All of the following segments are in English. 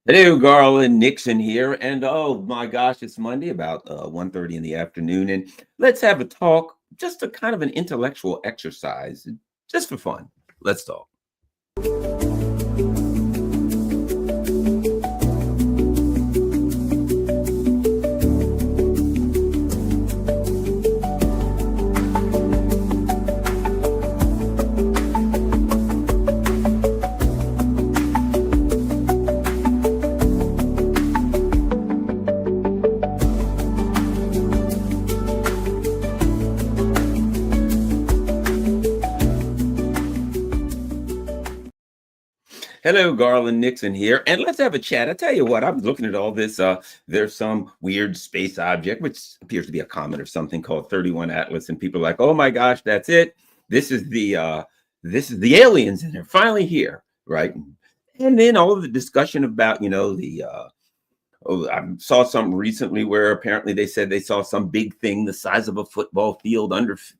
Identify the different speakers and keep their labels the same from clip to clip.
Speaker 1: Hello, Garland Nixon here, and oh my gosh, it's Monday about 1:30 in the afternoon, and let's have a talk, just a kind of an intellectual exercise, just for fun. Let's talk. Hello, Garland Nixon here, and let's have a chat. I tell you what, I was looking at all this. There's some weird space object, which appears to be a comet or something called 31 Atlas, and people are like, "Oh my gosh, that's it! This is the aliens, and they're finally here, right?" And then all of the discussion about, oh, I saw something recently where apparently they said they saw some big thing the size of a football field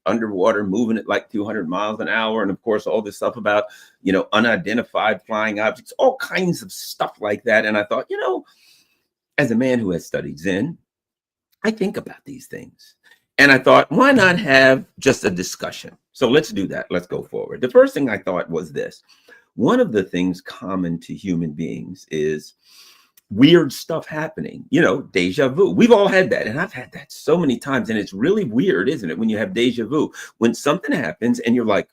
Speaker 1: underwater, moving at like 200 miles an hour, and of course all this stuff about unidentified flying objects, all kinds of stuff like that. And I thought, as a man who has studied Zen, I think about these things, and I thought, why not have just a discussion? So let's do that. Let's go forward. The first thing I thought was this: one of the things common to human beings is weird stuff happening, deja vu. We've all had that. And I've had that so many times. And it's really weird, isn't it? When you have deja vu, when something happens and you're like,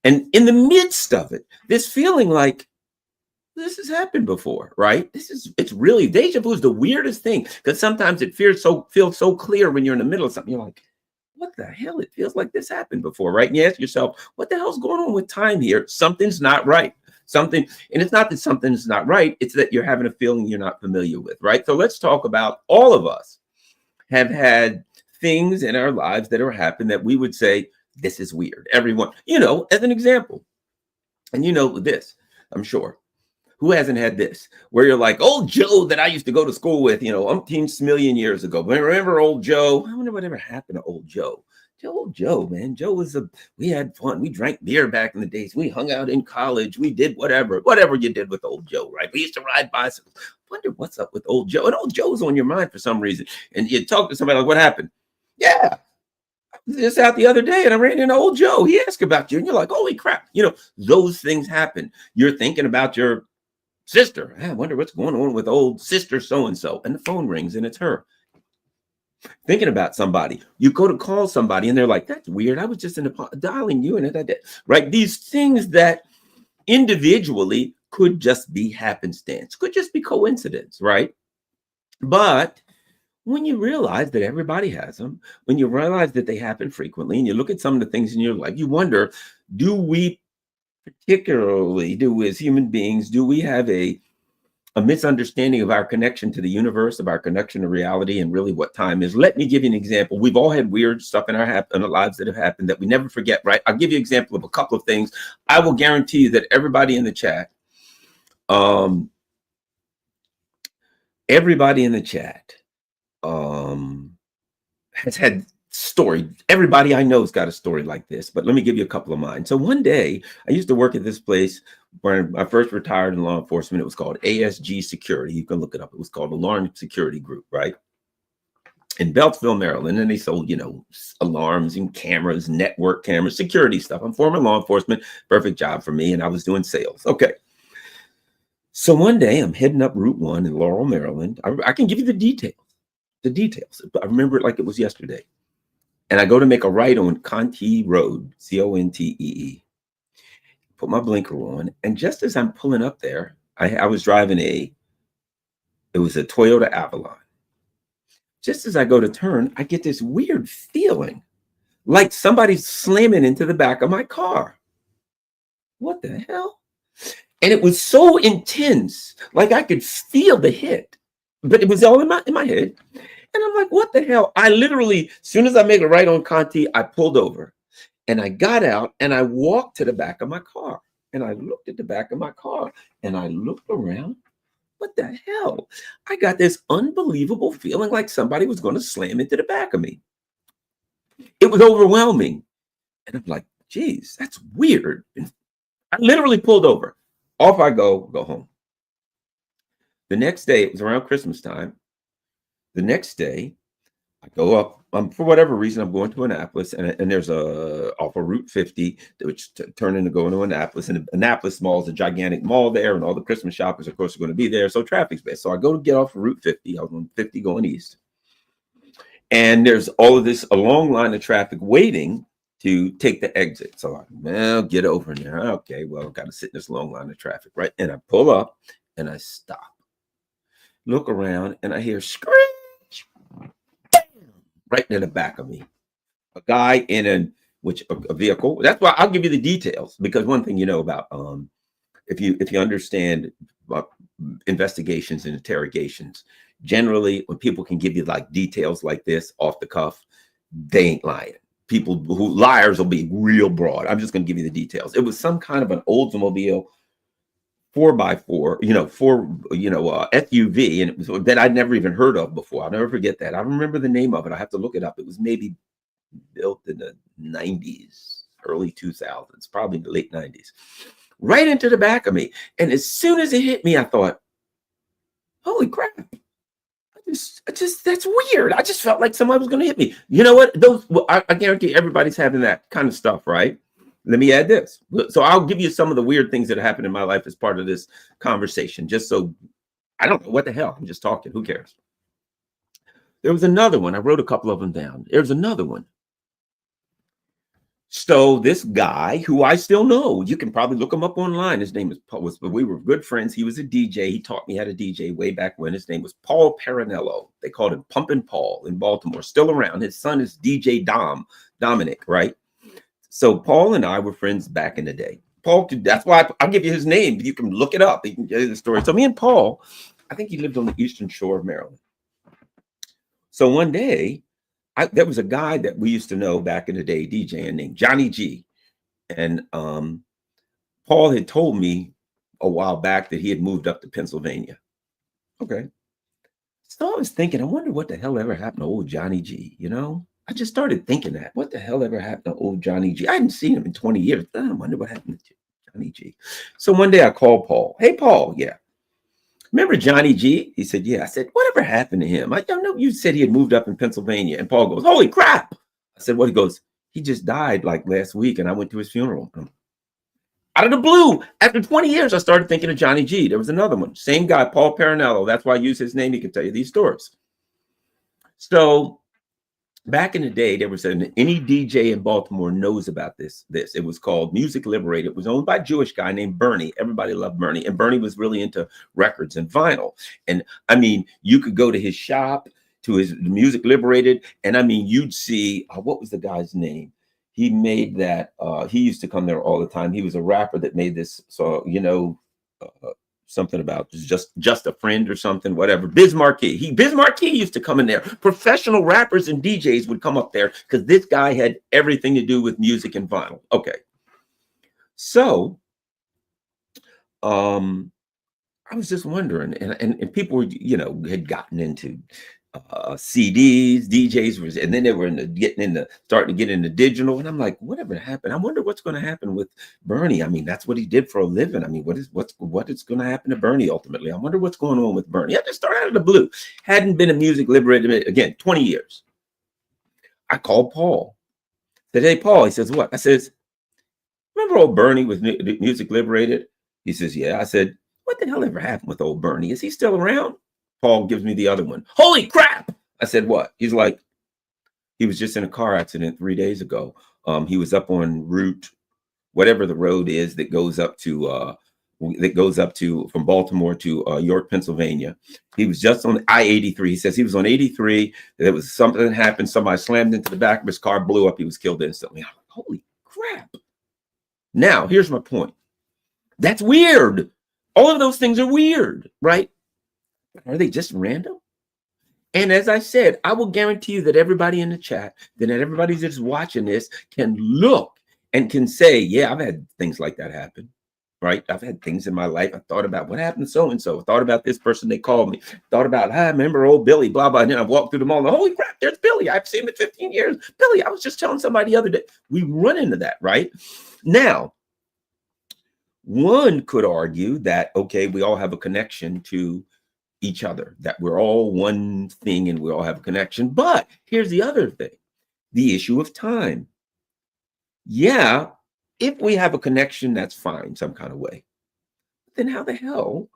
Speaker 1: and in the midst of it, this feeling like this has happened before, right? It's really deja vu is the weirdest thing, because sometimes it feels so clear when you're in the middle of something. You're like, what the hell? It feels like this happened before, right? And you ask yourself, what the hell's going on with time here? Something's not right. Something, and it's not that something's not right, it's that you're having a feeling you're not familiar with, right? So let's talk about, all of us have had things in our lives that are happened that we would say, this is weird. Everyone, as an example, and this, I'm sure. Who hasn't had this? Where you're like, old Joe that I used to go to school with, umpteen million years ago. Remember old Joe? I wonder whatever happened to old Joe. Old Joe, man. We had fun. We drank beer back in the days. We hung out in college. We did whatever you did with old Joe, right? We used to ride bicycles. Wonder what's up with old Joe. And old Joe's on your mind for some reason. And you talk to somebody like, what happened? Yeah, I was just out the other day and I ran into old Joe. He asked about you. And you're like, holy crap. Those things happen. You're thinking about your sister. I wonder what's going on with old sister so-and-so. And the phone rings and it's her. Thinking about somebody. You go to call somebody and they're like, that's weird. I was just dialing you. And right? These things that individually could just be happenstance, could just be coincidence, right? But when you realize that everybody has them, when you realize that they happen frequently, and you look at some of the things in your life, you wonder, do we particularly, as human beings, do we have a misunderstanding of our connection to the universe, of our connection to reality, and really what time is? Let me give you an example. We've all had weird stuff in our lives that have happened that we never forget, right? I'll give you an example of a couple of things. I will guarantee you that everybody in the chat, has had story. Everybody I know has got a story like this, but let me give you a couple of mine. So one day I used to work at this place where I first retired in law enforcement. It was called ASG Security. You can look it up. It was called Alarm Security Group, right? In Beltsville, Maryland. And they sold, alarms and cameras, network cameras, security stuff. I'm former law enforcement, perfect job for me. And I was doing sales. Okay. So one day I'm heading up Route 1 in Laurel, Maryland. I can give you the details. I remember it like it was yesterday. And I go to make a right on Contee Road, Contee. Put my blinker on. And just as I'm pulling up there, I was driving it was a Toyota Avalon. Just as I go to turn, I get this weird feeling like somebody's slamming into the back of my car. What the hell? And it was so intense, like I could feel the hit, but it was all in my head. And I'm like, what the hell? I literally, as soon as I make a right on Contee, I pulled over and I got out and I walked to the back of my car. And I looked at the back of my car and I looked around. What the hell? I got this unbelievable feeling like somebody was going to slam into the back of me. It was overwhelming. And I'm like, geez, that's weird. And I literally pulled over. Off I go home. The next day, it was around Christmas time. The next day, I go up, for whatever reason, I'm going to Annapolis, and there's a off of Route 50, which turn into going to Annapolis. And Annapolis Mall is a gigantic mall there, and all the Christmas shoppers, of course, are going to be there. So traffic's bad. So I go to get off of Route 50. I was on 50 going east. And there's all of this, a long line of traffic waiting to take the exit. So I'll get over there. Okay, well, I've got to sit in this long line of traffic, right? And I pull up and I stop, look around, and I hear screech, bam, right in the back of me. A guy in a vehicle. That's why I'll give you the details, because one thing you know about if you understand investigations and interrogations, generally when people can give you like details like this off the cuff, they ain't lying. People who liars will be real broad. I'm just going to give you the details. It was some kind of an Oldsmobile 4x4, SUV, and it was that I'd never even heard of before. I'll never forget that. I remember the name of it. I have to look it up. It was maybe built in the 90s, early 2000s, probably the late 90s, right into the back of me. And as soon as it hit me, I thought, holy crap. That's weird. I just felt like somebody was going to hit me. You know what? I guarantee everybody's having that kind of stuff, right? Let me add this. So I'll give you some of the weird things that happened in my life as part of this conversation, just so I don't know what the hell. I'm just talking. Who cares? There was another one. I wrote a couple of them down. There's another one. So this guy who I still know, you can probably look him up online. His name we were good friends. He was a DJ. He taught me how to DJ way back when. His name was Paul Parinello. They called him Pumpin' Paul in Baltimore, still around. His son is DJ Dominic, right? So Paul and I were friends back in the day. Paul, that's why I'll give you his name. You can look it up. You can get the story. So me and Paul, I think he lived on the eastern shore of Maryland. So one day, there was a guy that we used to know back in the day, DJing, named Johnny G. And Paul had told me a while back that he had moved up to Pennsylvania. Okay. So I was thinking, I wonder what the hell ever happened to old Johnny G, I just started thinking that. What the hell ever happened to old Johnny G? I hadn't seen him in 20 years. I wonder what happened to Johnny G. So one day I called Paul. Hey, Paul, yeah. Remember Johnny G? He said, yeah. I said, whatever happened to him? I don't know. You said he had moved up in Pennsylvania. And Paul goes, holy crap. I said, what? He goes, he just died like last week. And I went to his funeral. Out of the blue, after 20 years, I started thinking of Johnny G. There was another one. Same guy, Paul Parinello. That's why I use his name. He can tell you these stories. So back in the day, there was any DJ in Baltimore knows about this. It was called Music Liberated. It was owned by a Jewish guy named Bernie. Everybody loved Bernie. And Bernie was really into records and vinyl. And I mean, you could go to his shop, to his Music Liberated. And I mean, you'd see, what was the guy's name? He made that, he used to come there all the time. He was a rapper that made this, so, something about just a friend or something, whatever. Biz Markie. Biz Markie used to come in there. Professional rappers and DJs would come up there because this guy had everything to do with music and vinyl. Okay. So I was just wondering, and people were, had gotten into CDs, DJs, and then they were starting to get into digital. And I'm like, whatever happened? I wonder what's going to happen with Bernie. I mean, that's what he did for a living. I mean, what is going to happen to Bernie ultimately? I wonder what's going on with Bernie. I just started out of the blue. Hadn't been a Music Liberated again, 20 years. I called Paul. Said, hey, Paul. He says, what? I says, remember old Bernie with Music Liberated? He says, yeah. I said, what the hell ever happened with old Bernie? Is he still around? Paul gives me the other one. Holy crap. I said, what? He's like, he was just in a car accident 3 days ago. He was up on route, whatever the road is that goes up to from Baltimore to York, Pennsylvania. He was just on I-83. He says he was on 83. There was something that happened. Somebody slammed into the back of his car, blew up. He was killed instantly. I'm like, holy crap. Now, here's my point. That's weird. All of those things are weird, right? Are they just random? And as I said, I will guarantee you that everybody in the chat, that everybody that's watching this can look and can say, yeah, I've had things like that happen, right? I've had things in my life. I thought about what happened to so-and-so. I thought about this person, they called me. Thought about, I remember old Billy, blah, blah. And then I walked through the mall and holy crap, there's Billy. I've seen him in 15 years. Billy, I was just telling somebody the other day. We run into that, right? Now, one could argue that, okay, we all have a connection to each other, that we're all one thing and we all have a connection. But here's the other thing, the issue of time. Yeah, if we have a connection, that's fine, some kind of way. Then how the hell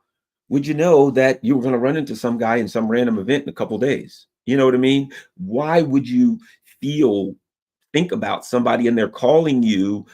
Speaker 1: would you know that you were going to run into some guy in some random event in a couple days? You know what I mean? Why would you think about somebody and they're calling you?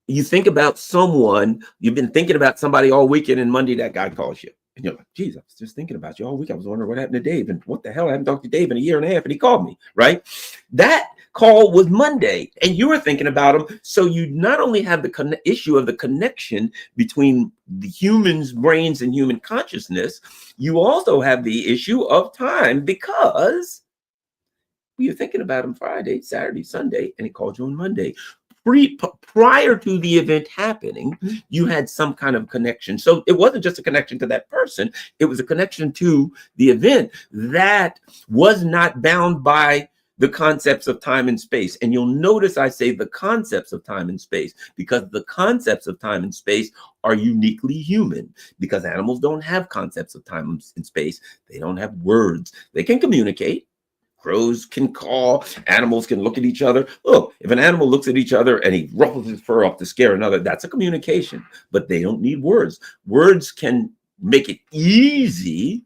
Speaker 1: You think about someone, you've been thinking about somebody all weekend, and Monday that guy calls you. And you're like, geez, I was just thinking about you all week. I was wondering what happened to Dave. And what the hell? I haven't talked to Dave in a year and a half. And he called me, right? That call was Monday and you were thinking about him. So you not only have the issue of the connection between the human's brains and human consciousness, you also have the issue of time, because you're thinking about him Friday, Saturday, Sunday, and he called you on Monday. Prior to the event happening, you had some kind of connection. So it wasn't just a connection to that person, it was a connection to the event that was not bound by the concepts of time and space. And you'll notice I say the concepts of time and space, because the concepts of time and space are uniquely human, because animals don't have concepts of time and space. They don't have words. They can communicate. Crows can call, animals can look at each other. Look, if an animal looks at each other and he ruffles his fur up to scare another, that's a communication, but they don't need words. Words can make it easy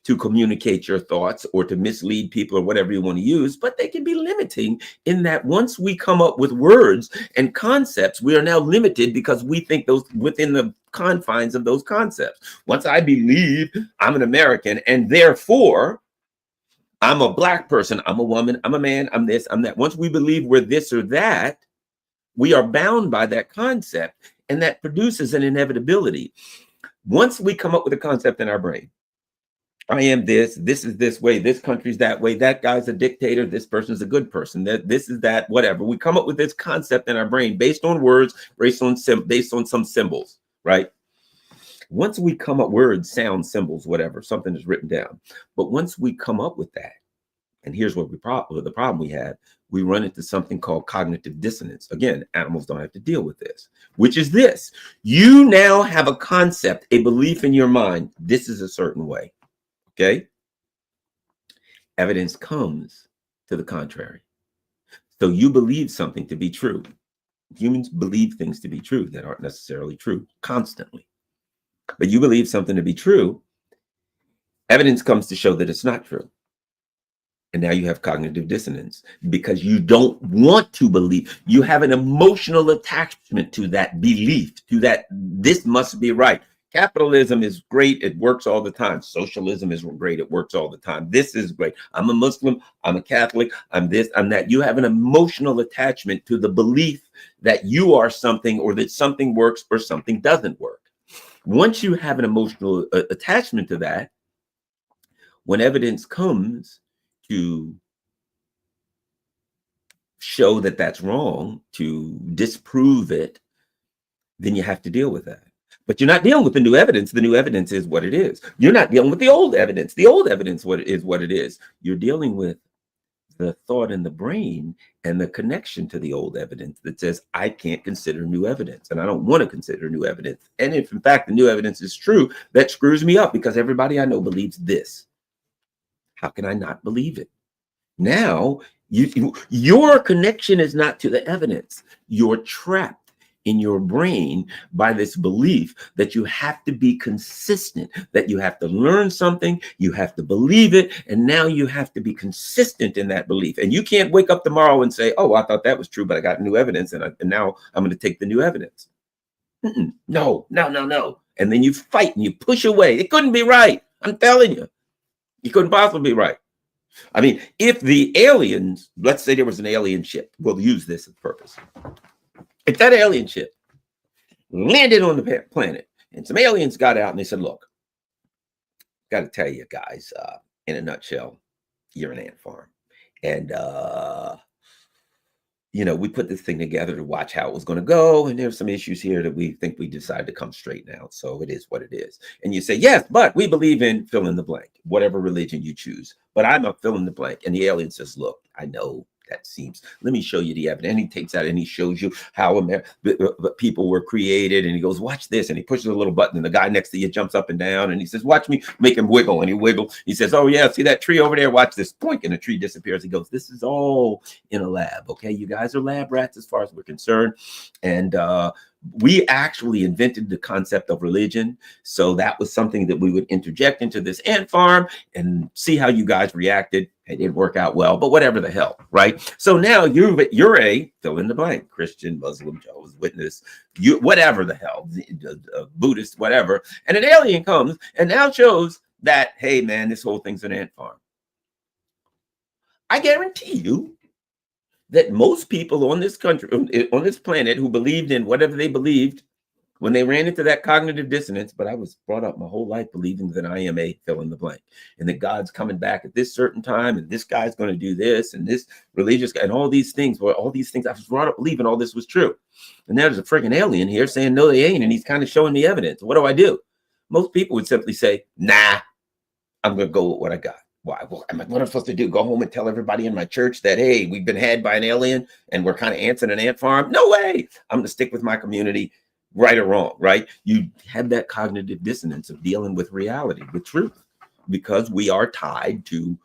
Speaker 1: to communicate your thoughts or to mislead people or whatever you want to use, but they can be limiting in that once we come up with words and concepts, we are now limited because we think those within the confines of those concepts. Once I believe I'm an American and therefore I'm a Black person, I'm a woman, I'm a man, I'm this, I'm that. Once we believe we're this or that, we are bound by that concept, and that produces an inevitability. Once we come up with a concept in our brain, I am this is this way, this country's that way, that guy's a dictator, this person's a good person, that this is that, whatever. We come up with this concept in our brain based on words, based on some symbols, right? Once we come up, words, sounds, symbols, whatever, something is written down. But once we come up with that, and here's what the problem we have, we run into something called cognitive dissonance. Again, animals don't have to deal with this, which is this. You now have a concept, a belief in your mind. This is a certain way, okay? Evidence comes to the contrary. So you believe something to be true. Humans believe things to be true that aren't necessarily true constantly. But you believe something to be true, evidence comes to show that it's not true. And now you have cognitive dissonance because you don't want to believe. You have an emotional attachment to that belief, to that this must be right. Capitalism is great. It works all the time. Socialism is great. It works all the time. This is great. I'm a Muslim. I'm a Catholic. I'm this, I'm that. You have an emotional attachment to the belief that you are something, or that something works or something doesn't work. Once you have an emotional attachment to that, when evidence comes to show that that's wrong, to disprove it, then you have to deal with that. But you're not dealing with the new evidence. The new evidence is what it is. You're not dealing with the old evidence. The old evidence what it is. You're dealing with the thought in the brain and the connection to the old evidence that says, I can't consider new evidence and I don't want to consider new evidence. And if in fact the new evidence is true, that screws me up because everybody I know believes this. How can I not believe it? Now, your connection is not to the evidence. You're trapped in your brain by this belief that you have to be consistent, that you have to learn something, you have to believe it, and now you have to be consistent in that belief. And you can't wake up tomorrow and say, oh, I thought that was true, but I got new evidence, and now I'm going to take the new evidence. No. And then you fight and you push away. It couldn't be right. I'm telling you. It couldn't possibly be right. I mean, if the aliens, let's say there was an alien ship, we'll use this as purpose. If that alien ship landed on the planet and some aliens got out and they said, look, got to tell you guys, in a nutshell, you're an ant farm. And, we put this thing together to watch how it was going to go. And there's some issues here that we think we decided to come straighten out. So it is what it is. And you say, yes, but we believe in fill in the blank, whatever religion you choose. But I'm a fill in the blank. And the alien says, look, I know that seems. Let me show you the evidence. And he takes out and he shows you how the people were created. And he goes, watch this. And he pushes a little button and the guy next to you jumps up and down. And he says, watch me make him wiggle. And he wiggle. He says, oh yeah, see that tree over there? Watch this. Boink. And the tree disappears. He goes, this is all in a lab. Okay. You guys are lab rats as far as we're concerned. And we actually invented the concept of religion. So that was something that we would interject into this ant farm and see how you guys reacted. It didn't work out well, but whatever the hell, right? So now you're a fill in the blank, Christian, Muslim, Jehovah's Witness, you whatever the hell, Buddhist, whatever. And an alien comes and now shows that, hey man, this whole thing's an ant farm. I guarantee you that most people on this country, on this planet, who believed in whatever they believed, when they ran into that cognitive dissonance, but I was brought up my whole life believing that I am a fill in the blank, and that God's coming back at this certain time, and this guy's going to do this, and this religious guy, and all these things. Well, all these things I was brought up believing all this was true, and now there's a freaking alien here saying no, they ain't, and he's kind of showing me evidence. What do I do? Most people would simply say, nah, I'm going to go with what I got. Why? Well, what am I supposed to do? Go home and tell everybody in my church that, hey, we've been had by an alien and we're kind of ants in an ant farm? No way. I'm going to stick with my community, right or wrong, right? You have that cognitive dissonance of dealing with reality, with truth, because we are tied to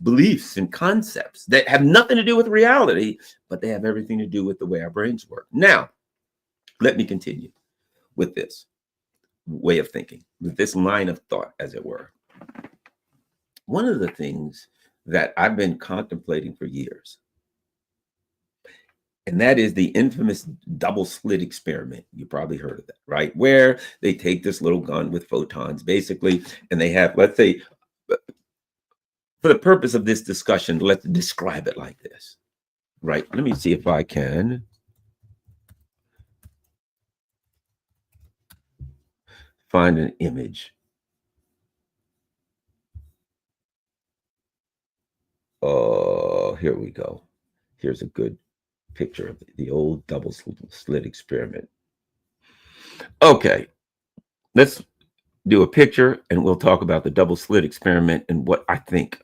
Speaker 1: beliefs and concepts that have nothing to do with reality, but they have everything to do with the way our brains work. Now, let me continue with this way of thinking, with this line of thought, as it were. One of the things that I've been contemplating for years, and that is the infamous double slit experiment. You probably heard of that, right? Where they take this little gun with photons, basically, and they have, let's say, for the purpose of this discussion, let's describe it like this, right? Let me see if I can find an image. Here we go. Here's a good picture of the old double slit experiment. Okay, let's do a picture and we'll talk about the double slit experiment and what I think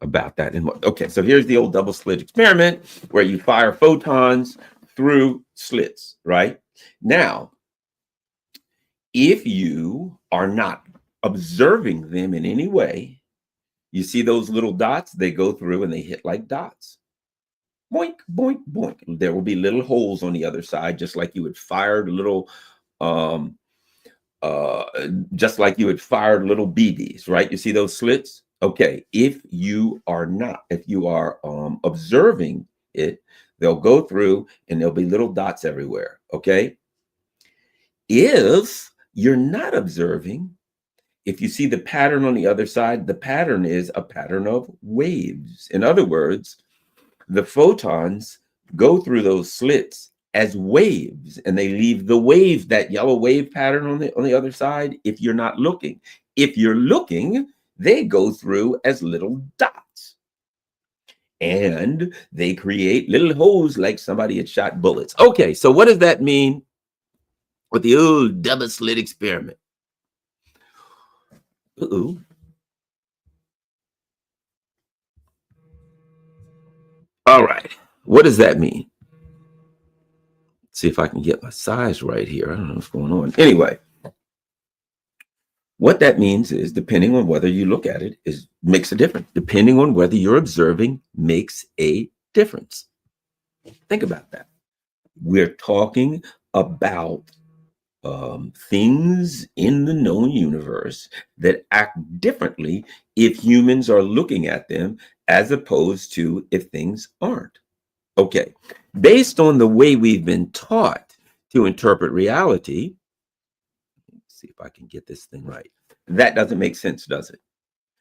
Speaker 1: about that. And okay, so here's the old double slit experiment where you fire photons through slits, right? Now, if you are not observing them in any way, you see those little dots, they go through and they hit like dots. Boink, boink, boink. There will be little holes on the other side, just like you would fire little, just like you would fire little BBs, right? You see those slits? Okay, if you are observing it, they'll go through and there'll be little dots everywhere, okay? If you're not observing, if you see the pattern on the other side, the pattern is a pattern of waves. In other words, the photons go through those slits as waves, and they leave the wave, that yellow wave pattern on the other side, if you're not looking. If you're looking, they go through as little dots. And they create little holes like somebody had shot bullets. Okay, so what does that mean with the old double slit experiment? Uh-oh. All right. What does that mean? Let's see if I can get my size right here. I don't know what's going on. Anyway, what that means is, depending on whether you look at it, makes a difference. Depending on whether you're observing makes a difference. Think about that. We're talking about things in the known universe that act differently if humans are looking at them, as opposed to if things aren't. Okay, based on the way we've been taught to interpret reality, let's see if I can get this thing right. That doesn't make sense, does it?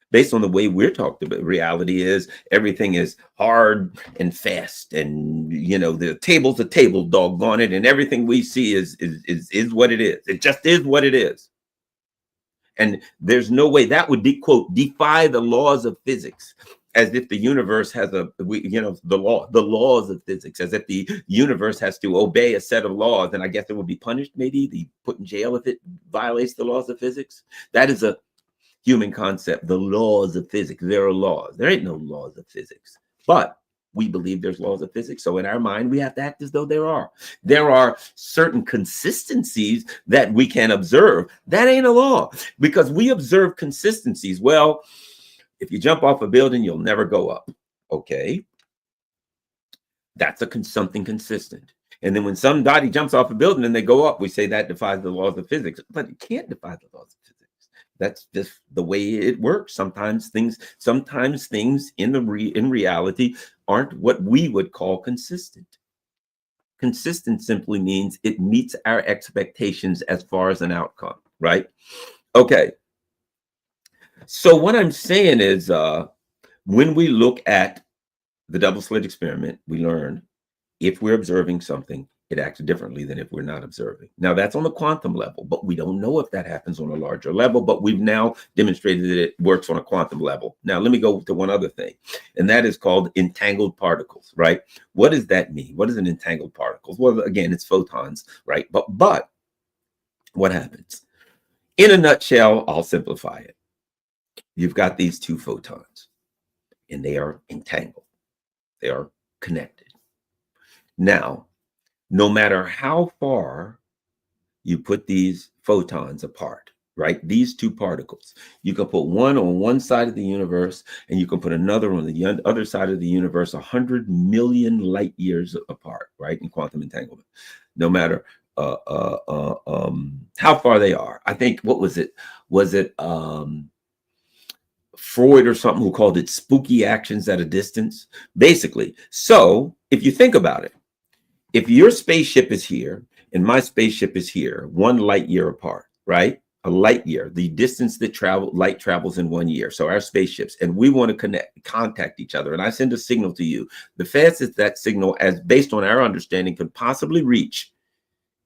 Speaker 1: Based on the way we're talked about, reality is everything is hard and fast, and the table's a table, doggone it, and everything we see is what it is. It just is what it is. And there's no way that would quote defy the laws of physics, as if the universe has the laws of physics, as if the universe has to obey a set of laws, and I guess it would be punished, maybe be put in jail if it violates the laws of physics. That is a human concept, the laws of physics. There are laws. There ain't no laws of physics. But we believe there's laws of physics. So in our mind, we have to act as though there are. There are certain consistencies that we can observe. That ain't a law, because we observe consistencies. Well, if you jump off a building, you'll never go up. Okay. That's something consistent. And then when somebody jumps off a building and they go up, we say that defies the laws of physics. But it can't defy the laws of physics. That's just the way it works. Sometimes things in reality aren't what we would call consistent. Consistent simply means it meets our expectations as far as an outcome, right? Okay. So what I'm saying is, when we look at the double slit experiment, we learn if we're observing something, it acts differently than if we're not observing. Now, that's on the quantum level, but we don't know if that happens on a larger level, but we've now demonstrated that it works on a quantum level. Now, let me go to one other thing, and that is called entangled particles, right? What does that mean? What is an entangled particle? Well, again, it's photons, right? But what happens? In a nutshell, I'll simplify it. You've got these two photons, and they are entangled. They are connected. Now, no matter how far you put these photons apart, right? These two particles, you can put one on one side of the universe and you can put another on the other side of the universe, 100 million light years apart, right? In quantum entanglement, no matter how far they are. I think, what was it? Was it Freud or something who called it spooky actions at a distance? Basically. So if you think about it, if your spaceship is here and my spaceship is here, 1 light year apart, right? A light year, the distance that light travels in 1 year. So our spaceships, and we want to contact each other. And I send a signal to you. The fastest that signal, as based on our understanding, could possibly reach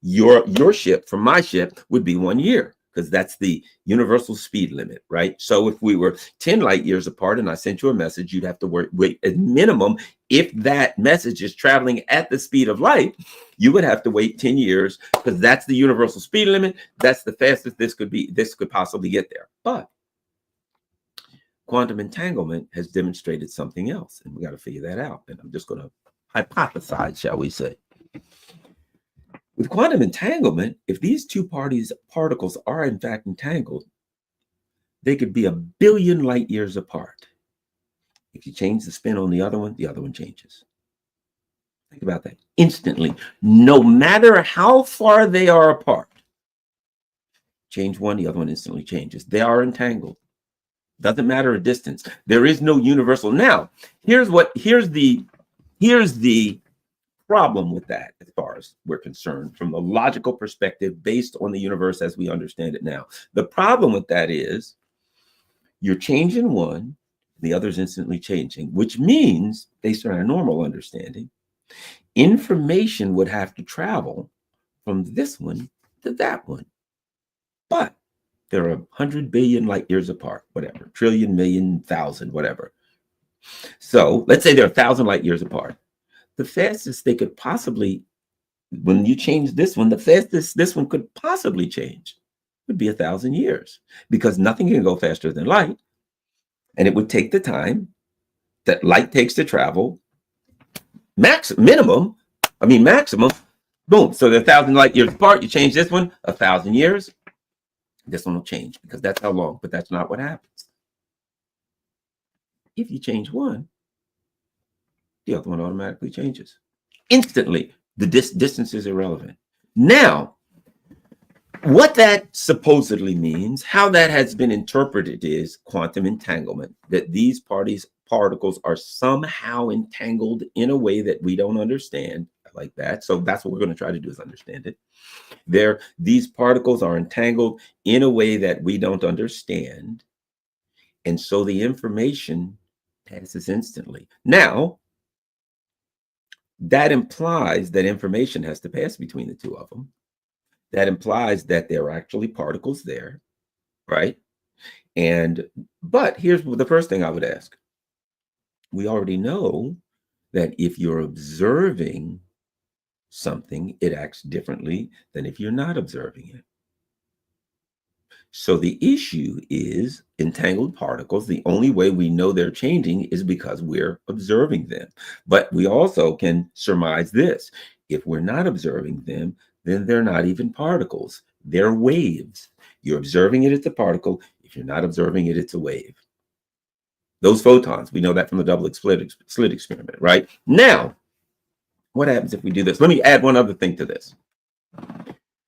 Speaker 1: your ship from my ship would be 1 year, because that's the universal speed limit, right? So if we were 10 light years apart and I sent you a message, you'd have to wait at minimum. If that message is traveling at the speed of light, you would have to wait 10 years, because that's the universal speed limit. That's the fastest this could possibly get there. But quantum entanglement has demonstrated something else, and we got to figure that out. And I'm just going to hypothesize, shall we say. With quantum entanglement, if these two particles are in fact entangled, they could be 1 billion light years apart. If you change the spin on the other one changes. Think about that. Instantly, no matter how far they are apart. Change one, the other one instantly changes. They are entangled. Doesn't matter a distance. There is no universal. Now, here's the problem with that, as far as we're concerned, from a logical perspective, based on the universe as we understand it now. The problem with that is you're changing one, the other's instantly changing, which means, based on our normal understanding, information would have to travel from this one to that one. But they're 100 billion light years apart, whatever, trillion, million, thousand, whatever. So let's say they're 1,000 light years apart. The fastest they could possibly, when you change this one, the fastest this one could possibly change would be 1,000 years, because nothing can go faster than light. And it would take the time that light takes to travel, maximum, boom. So they're 1,000 light years apart. You change this one, 1,000 years, this one will change, because that's how long, but that's not what happens. If you change one, the other one automatically changes. Instantly, the distance is irrelevant. Now, what that supposedly means, how that has been interpreted, is quantum entanglement, that these particles are somehow entangled in a way that we don't understand, like that. So that's what we're going to try to do, is understand it. These particles are entangled in a way that we don't understand. And so the information passes instantly. Now, that implies that information has to pass between the two of them. That implies that there are actually particles there, right? But here's the first thing I would ask. We already know that if you're observing something, it acts differently than if you're not observing it. So the issue is entangled particles. The only way we know they're changing is because we're observing them. But we also can surmise this. If we're not observing them, then they're not even particles. They're waves. You're observing it, it's a particle. If you're not observing it, it's a wave. Those photons, we know that from the double slit experiment, right? Now, what happens if we do this? Let me add one other thing to this.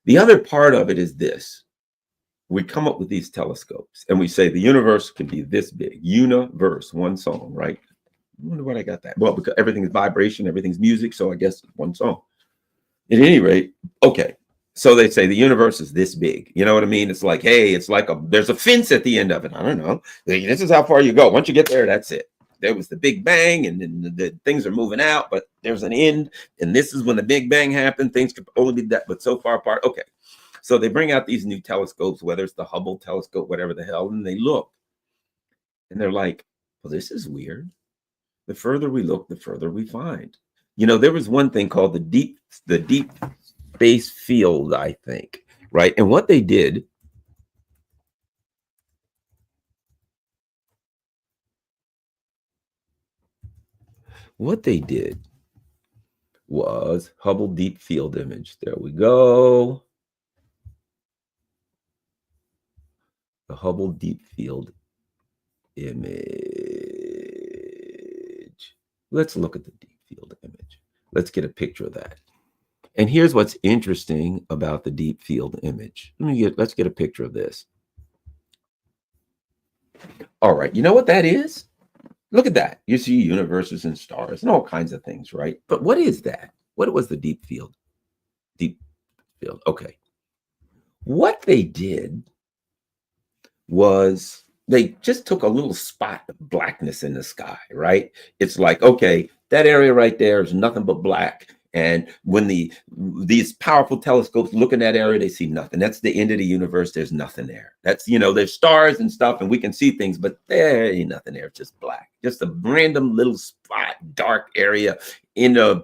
Speaker 1: The other part of it is this. We come up with these telescopes and we say the universe can be this big. Universe, one song, right? I wonder what I got that. Well, because everything is vibration, everything's music, so I guess one song. At any rate, okay. So they say the universe is this big. You know what I mean? It's like, hey, it's like there's a fence at the end of it. I don't know. This is how far you go. Once you get there, that's it. There was the Big Bang, and then the things are moving out, but there's an end. And this is when the Big Bang happened. Things could only be that, but so far apart. Okay. So they bring out these new telescopes, whether it's the Hubble telescope, whatever the hell, and they look. And they're like, well, this is weird. The further we look, the further we find. You know, there was one thing called the deep space field, I think, right? And what they did was Hubble Deep Field Image. There we go. The Hubble Deep Field Image. Let's look at the deep field image. Let's get a picture of that. And here's what's interesting about the deep field image. Let's get a picture of this. All right, you know what that is? Look at that. You see universes and stars and all kinds of things, right? But what is that? What was the deep field? Deep field. Okay. What they did was they just took a little spot of blackness in the sky, right? It's like, okay, that area right there is nothing but black. And when these powerful telescopes look in that area, they see nothing. That's the end of the universe. There's nothing there. That's, you know, there's stars and stuff and we can see things, but there ain't nothing there. It's just black, just a random little spot, dark area in the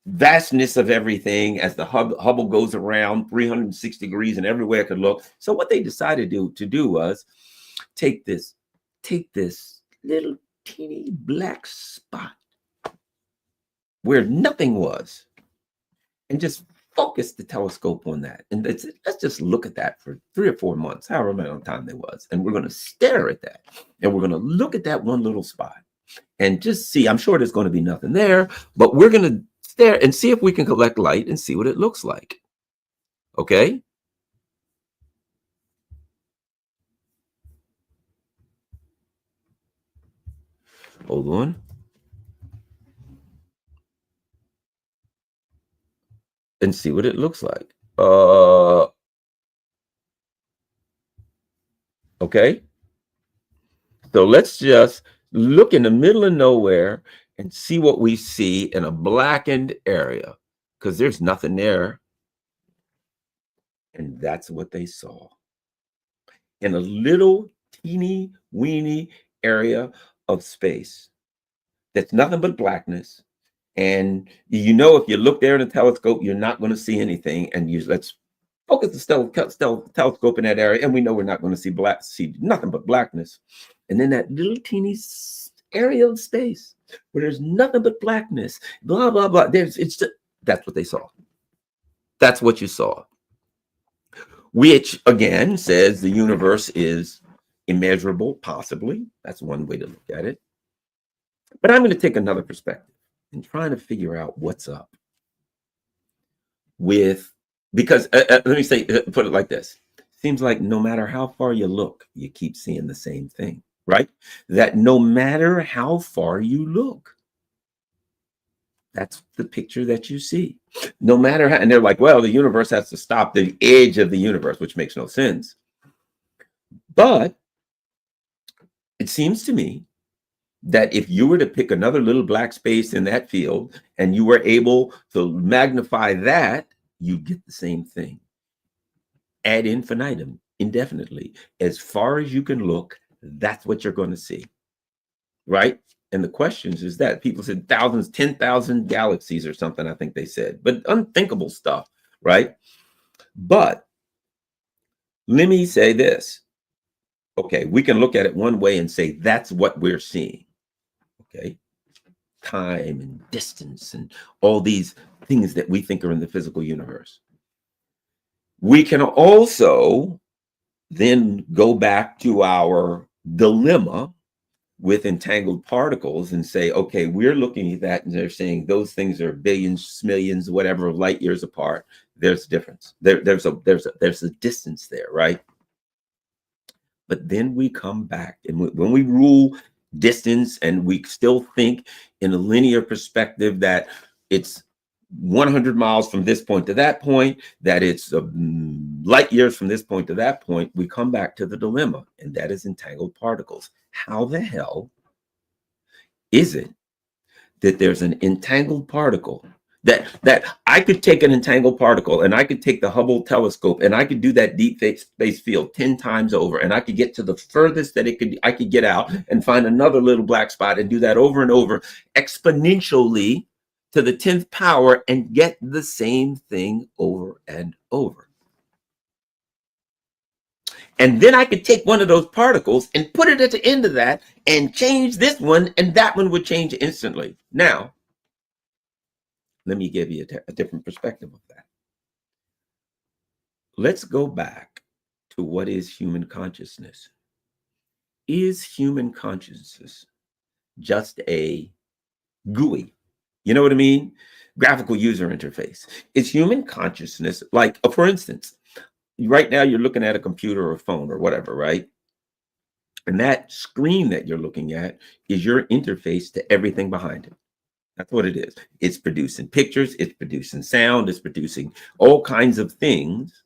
Speaker 1: vastness of everything as the Hubble goes around 360 degrees and everywhere it could look. So what they decided to do was take this little teeny black spot where nothing was and just focus the telescope on that. And let's just look at that for 3 or 4 months, however many time there was. And we're going to stare at that. And we're going to look at that one little spot and just see. I'm sure there's going to be nothing there, but we're going to stare and see if we can collect light and see what it looks like. Okay? Hold on. And see what it looks like. Okay. So let's just look in the middle of nowhere and see what we see in a blackened area, because there's nothing there. And that's what they saw. In a little teeny weeny area of space that's nothing but blackness. And you know, if you look there in a telescope, you're not going to see anything. And let's focus the telescope in that area, and we know we're not going to see nothing but blackness. And then that little teeny area of space where there's nothing but blackness, blah blah blah. That's what they saw. That's what you saw. Which again says the universe is immeasurable, possibly. That's one way to look at it. But I'm going to take another perspective and trying to figure out what's up with, because let me say, put it like this. Seems like no matter how far you look, you keep seeing the same thing, right? That no matter how far you look, that's the picture that you see. No matter how, and they're like, well, the universe has to stop the edge of the universe, which makes no sense. But it seems to me that if you were to pick another little black space in that field and you were able to magnify that, you get the same thing ad infinitum, indefinitely. As far as you can look, that's what you're going to see, right? And the questions is that people said thousands, 10,000 galaxies or something, I think they said, but unthinkable stuff, right? But let me say this. Okay, we can look at it one way and say that's what we're seeing. Okay, time and distance and all these things that we think are in the physical universe. We can also then go back to our dilemma with entangled particles and say, okay, we're looking at that and they're saying those things are billions, millions, whatever light years apart. There's a difference. There's a distance there, right? But then we come back, and when we rule distance and we still think in a linear perspective that it's 100 miles from this point to that point, that it's light years from this point to that point, we come back to the dilemma, and that is entangled particles. How the hell is it that there's an entangled particle that I could take an entangled particle and I could take the Hubble telescope and I could do that deep space field 10 times over, and I could get to the furthest that I could get out and find another little black spot and do that over and over exponentially to the 10th power and get the same thing over and over. And then I could take one of those particles and put it at the end of that and change this one, and that one would change instantly. Now, let me give you a different perspective of that. Let's go back to what is human consciousness. Is human consciousness just a GUI? You know what I mean? Graphical user interface. Is human consciousness, like, for instance, right now you're looking at a computer or a phone or whatever, right? And that screen that you're looking at is your interface to everything behind it. That's what it is. It's producing pictures, it's producing sound, it's producing all kinds of things,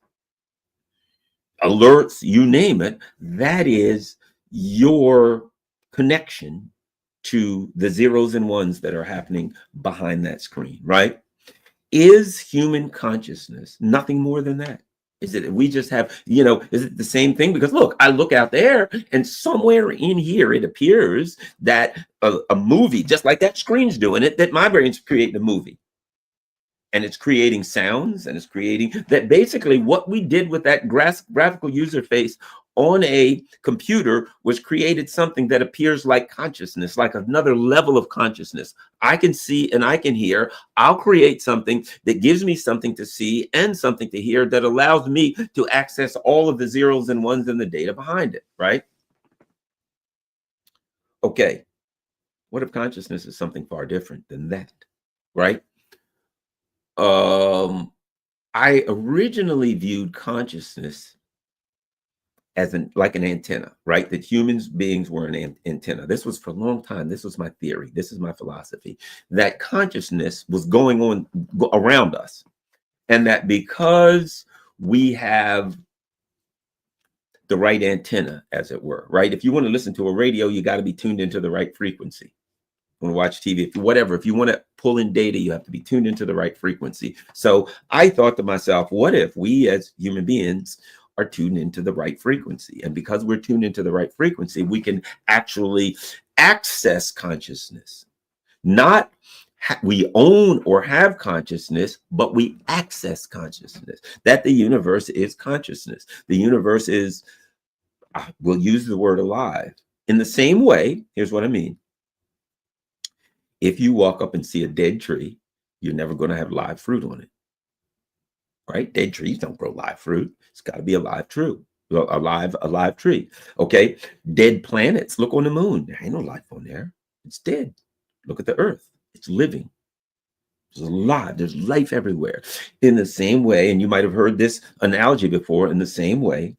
Speaker 1: alerts, you name it. That is your connection to the zeros and ones that are happening behind that screen, right? Is human consciousness nothing more than that? Is it we just have, is it the same thing? Because look, I look out there and somewhere in here, it appears that a movie, just like that screen's doing it, that my brain's creating a movie. And it's creating sounds, and it's creating that. Basically what we did with that graphical user face on a computer was created something that appears like consciousness, like another level of consciousness. I can see and I can hear. I'll create something that gives me something to see and something to hear that allows me to access all of the zeros and ones and the data behind it, right? Okay, what if consciousness is something far different than that, right? I originally viewed consciousness as like an antenna, right? That humans beings were an antenna. This was for a long time. This was my theory. This is my philosophy, that consciousness was going on around us. And that because we have the right antenna, as it were, right? If you want to listen to a radio, you got to be tuned into the right frequency. Want to watch TV, if you want to pull in data, you have to be tuned into the right frequency. So I thought to myself, what if we as human beings are tuned into the right frequency? And because we're tuned into the right frequency, we can actually access consciousness. Not we own or have consciousness, but we access consciousness. That the universe is consciousness. The universe is, we'll use the word alive. In the same way, here's what I mean. If you walk up and see a dead tree, you're never going to have live fruit on it, right? Dead trees don't grow live fruit. It's got to be a live tree, a live tree. Okay, dead planets. Look on the moon. There ain't no life on there. It's dead. Look at the Earth. It's living. It's alive. There's life everywhere. In the same way, and you might have heard this analogy before. In the same way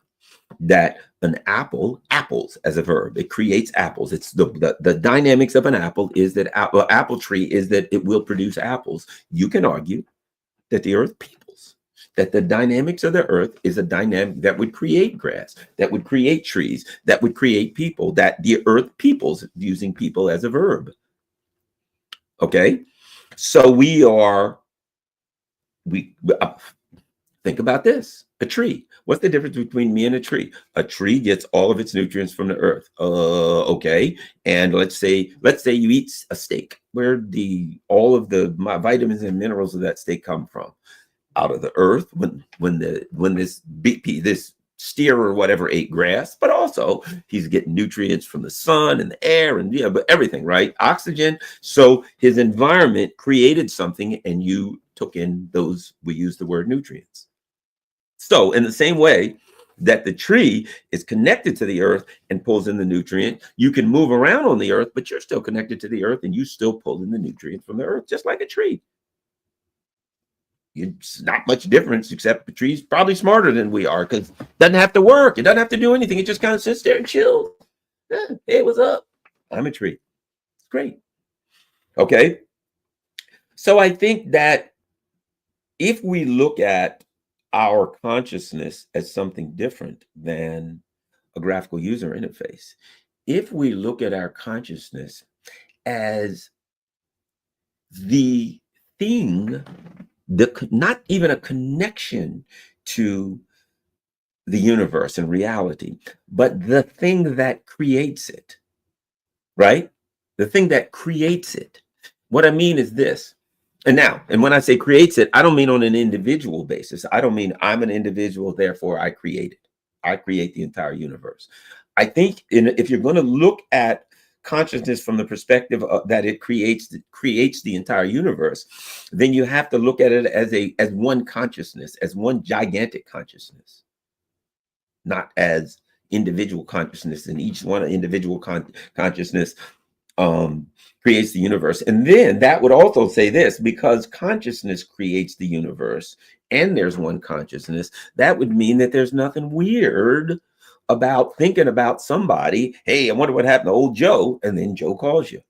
Speaker 1: that an apples as a verb, it creates apples. It's the dynamics of an apple is that apple tree is that it will produce apples. You can argue that the earth peoples, that the dynamics of the earth is a dynamic that would create grass, that would create trees, that would create people, that the earth peoples, using people as a verb. Okay, so we think about this. A tree. What's the difference between me and a tree? A tree gets all of its nutrients from the earth. Okay. And let's say you eat a steak. Where all of the vitamins and minerals of that steak come from? Out of the earth. When this steer or whatever ate grass, but also he's getting nutrients from the sun and the air and but everything, right? Oxygen. So his environment created something, and you took in those, we use the word nutrients. So in the same way that the tree is connected to the earth and pulls in the nutrient, you can move around on the earth, but you're still connected to the earth and you still pull in the nutrient from the earth, just like a tree. It's not much difference, except the tree's probably smarter than we are, because it doesn't have to work. It doesn't have to do anything. It just kind of sits there and chills. Hey, what's up? I'm a tree. It's great. Okay. So I think that if we look at our consciousness as something different than a graphical user interface, if we look at our consciousness as the thing, not even a connection to the universe and reality, but the thing that creates it, right? The thing that creates it. What I mean is this. And when I say creates it, I don't mean on an individual basis. I don't mean I'm an individual, therefore I create it. I create the entire universe. I think if you're going to look at consciousness from the perspective that it creates the entire universe, then you have to look at it as one consciousness, as one gigantic consciousness, not as individual consciousness. And each one individual consciousness creates the universe. And then that would also say this: because consciousness creates the universe and there's one consciousness, that would mean that there's nothing weird about thinking about somebody. Hey, I wonder what happened to old Joe. And then Joe calls you,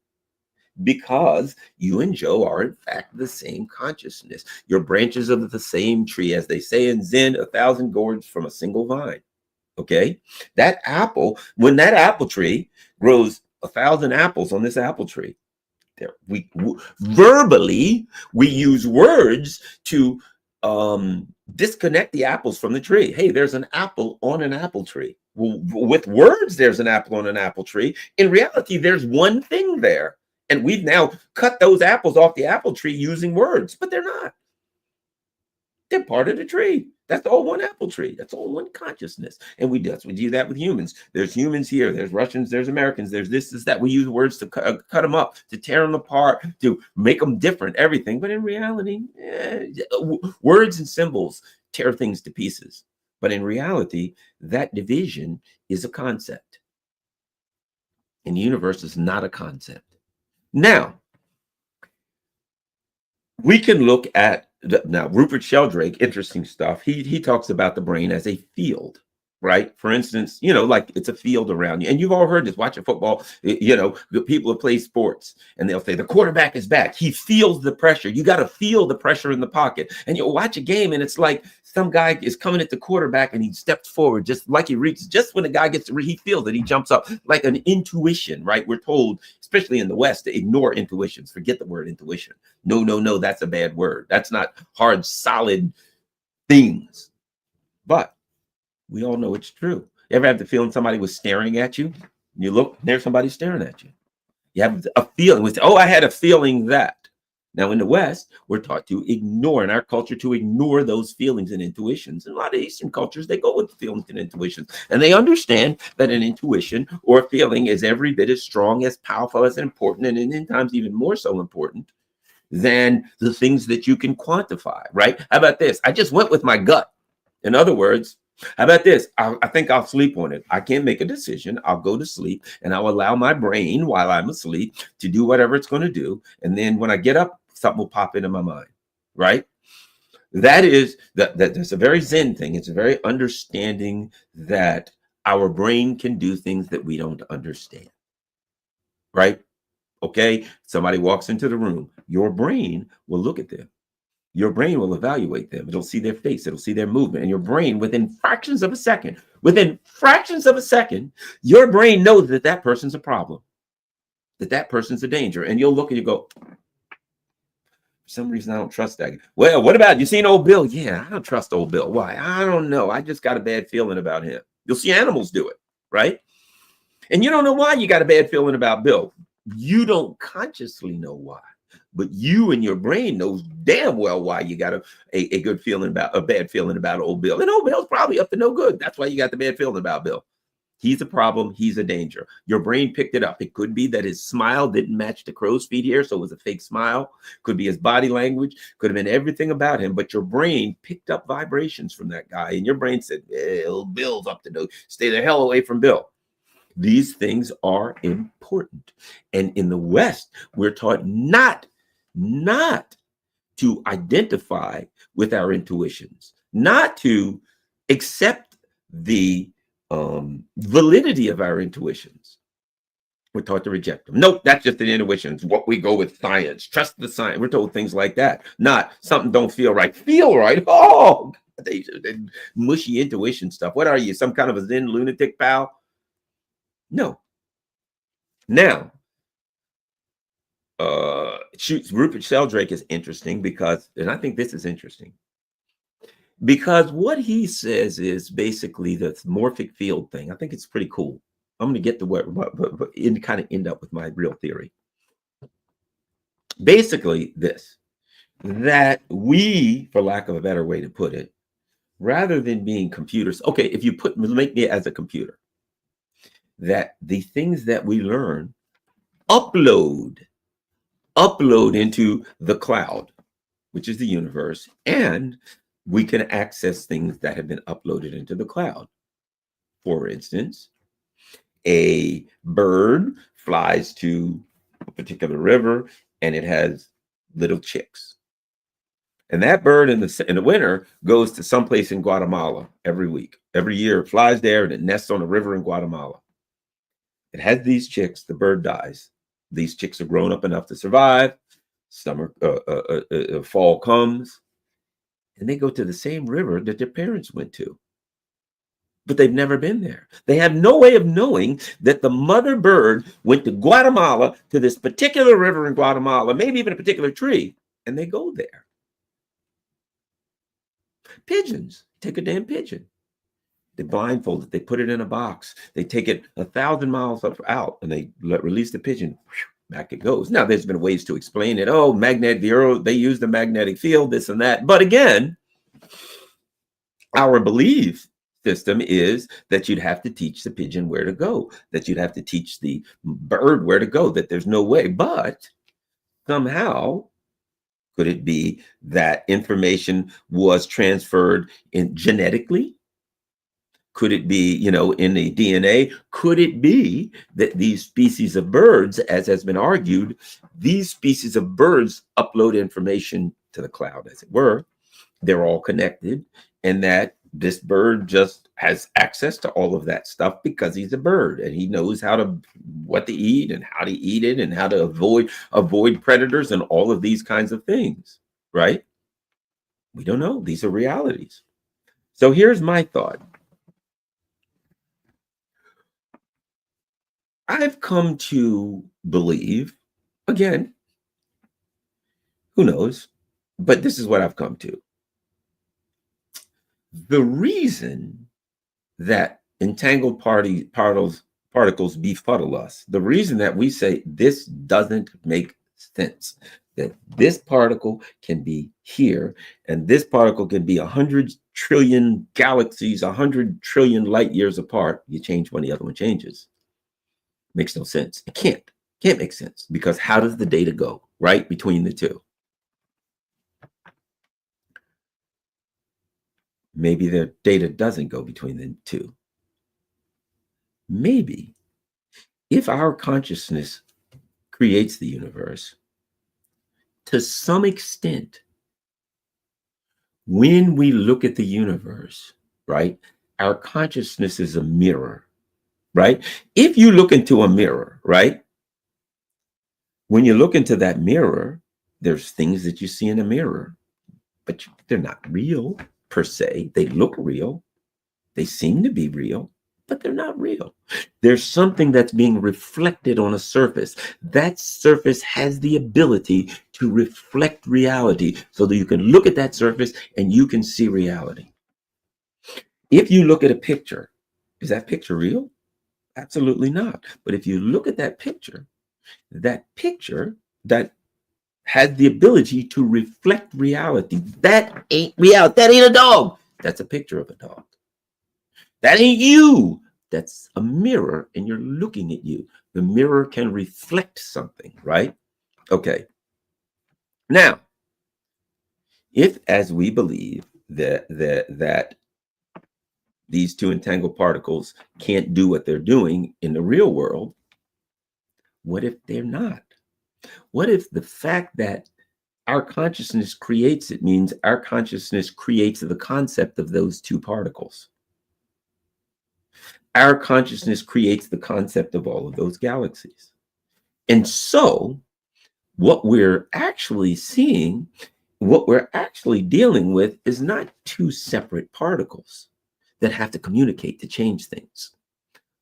Speaker 1: because you and Joe are in fact the same consciousness. You're branches of the same tree, as they say in Zen, 1,000 gourds from a single vine. Okay, that apple, when that apple tree grows 1,000 apples on this apple tree, verbally we use words to disconnect the apples from the tree. Hey, there's an apple on an apple tree. Well, with words, there's an apple on an apple tree. In reality, there's one thing there, and we've now cut those apples off the apple tree using words, but they're not. They're part of the tree. That's all one apple tree. That's all one consciousness. And we do that with humans. There's humans here. There's Russians. There's Americans. There's this, that. We use words to cut them up, to tear them apart, to make them different, everything. But in reality, words and symbols tear things to pieces. But in reality, that division is a concept. And the universe is not a concept. Now, we can look at Rupert Sheldrake, interesting stuff. He talks about the brain as a field, right? For instance, like it's a field around you. And you've all heard this, watching football, the people who play sports, and they'll say the quarterback is back. He feels the pressure. You got to feel the pressure in the pocket. And you'll watch a game, and it's like some guy is coming at the quarterback, and he steps forward just like he reaches. Just when the guy gets to, he feels it. He jumps up, like an intuition, right? We're told, especially in the West, to ignore intuitions. Forget the word intuition. No, that's a bad word. That's not hard, solid things. But we all know it's true. You ever have the feeling somebody was staring at you? You look, there's somebody staring at you. You have a feeling with, oh, I had a feeling that. Now in the West, we're taught to ignore, in our culture, to ignore those feelings and intuitions. In a lot of Eastern cultures, they go with feelings and intuitions. And they understand that an intuition or a feeling is every bit as strong, as powerful, as important, and in times even more so important than the things that you can quantify, right? How about this? I just went with my gut. In other words, how about this? I think I'll sleep on it. I can't make a decision. I'll go to sleep, and I'll allow my brain, while I'm asleep, to do whatever it's going to do. And then when I get up, something will pop into my mind, right? That's a very Zen thing. It's a very understanding that our brain can do things that we don't understand, right? Okay, somebody walks into the room. Your brain will look at them. Your brain will evaluate them. It'll see their face. It'll see their movement. And your brain, within fractions of a second, your brain knows that that person's a problem, that person's a danger. And you'll look and you go, for some reason, I don't trust that. Well, what about, you seen old Bill? Yeah, I don't trust old Bill. Why? I don't know. I just got a bad feeling about him. You'll see animals do it, right? And you don't know why you got a bad feeling about Bill. You don't consciously know why, but you and your brain knows damn well why you got a good feeling about a bad feeling about old Bill. And old Bill's probably up to no good. That's why you got the bad feeling about Bill. He's a problem. He's a danger. Your brain picked it up. It could be that his smile didn't match the crow's feet here, so it was a fake smile. Could be his body language. Could have been everything about him. But your brain picked up vibrations from that guy, and your brain said, Bill's up to no. Stay the hell away from Bill. These things are important. And in the West, we're taught not to identify with our intuitions, not to accept the validity of our intuitions. We're taught to reject them. Nope, that's just an intuition. It's what we go with science. Trust the science. We're told things like that. Not something don't feel right. Feel right. Oh, they mushy intuition stuff. What are you? Some kind of a Zen lunatic, pal? No. Now, Rupert Sheldrake is interesting because, and I think this is interesting, because what he says is basically the morphic field thing. I think it's pretty cool. I'm going to get to what kind of end up with my real theory. Basically this, that we, for lack of a better way to put it, rather than being computers, okay, if you make me as a computer, that the things that we learn upload into the cloud, which is the universe, and we can access things that have been uploaded into the cloud. For instance, a bird flies to a particular river and it has little chicks. And that bird in the winter goes to someplace in Guatemala every week. Every year it flies there and it nests on a river in Guatemala. It has these chicks, the bird dies. These chicks are grown up enough to survive. Fall comes. And they go to the same river that their parents went to. But they've never been there. They have no way of knowing that the mother bird went to Guatemala, to this particular river in Guatemala, maybe even a particular tree, and they go there. Pigeons, take a damn pigeon. They blindfold it, they put it in a box, they take it 1,000 miles out, and they release the pigeon. Back it goes. Now, there's been ways to explain it. Oh, they use the magnetic field, this and that. But again, our belief system is that you'd have to teach the pigeon where to go, that you'd have to teach the bird where to go, that there's no way. But somehow, could it be that information was transferred genetically? Could it be, in the DNA? Could it be that these species of birds, as has been argued, these species of birds upload information to the cloud, as it were? They're all connected, and that this bird just has access to all of that stuff because he's a bird and he knows what to eat and how to eat it and how to avoid predators and all of these kinds of things, right? We don't know. These are realities. So here's my thought. I've come to believe, again, who knows, but this is what I've come to. The reason that entangled particles befuddle us, the reason that we say this doesn't make sense, that this particle can be here and this particle can be 100 trillion galaxies, 100 trillion light years apart, you change one, the other one changes. Makes no sense. It can't make sense, because how does the data go, right, between the two? Maybe the data doesn't go between the two. Maybe if our consciousness creates the universe, to some extent, when we look at the universe, right, our consciousness is a mirror. Right? If you look into a mirror, right? When you look into that mirror, there's things that you see in a mirror, but they're not real per se. They look real. They seem to be real, but they're not real. There's something that's being reflected on a surface. That surface has the ability to reflect reality so that you can look at that surface and you can see reality. If you look at a picture, is that picture real? Absolutely not. But if you look at that picture, that has the ability to reflect reality. That ain't reality. That ain't a dog. That's a picture of a dog. That ain't you. That's a mirror, and you're looking at you. The mirror can reflect something, right? Okay. Now, if, as we believe, that these two entangled particles can't do what they're doing in the real world, what if they're not? What if the fact that our consciousness creates it means our consciousness creates the concept of those two particles? Our consciousness creates the concept of all of those galaxies. And so what we're actually seeing, what we're actually dealing with is not two separate particles that have to communicate to change things.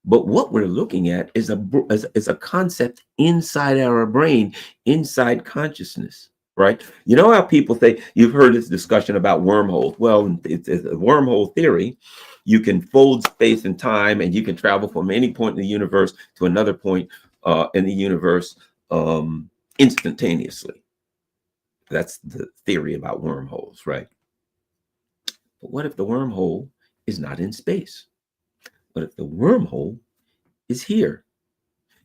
Speaker 1: But what we're looking at is a concept inside our brain, inside consciousness, right? You know how people say, you've heard this discussion about wormholes. Well, it's a wormhole theory. You can fold space and time, and you can travel from any point in the universe to another point in the universe instantaneously. That's the theory about wormholes, right? But what if the wormhole is not in space? What if the wormhole is here?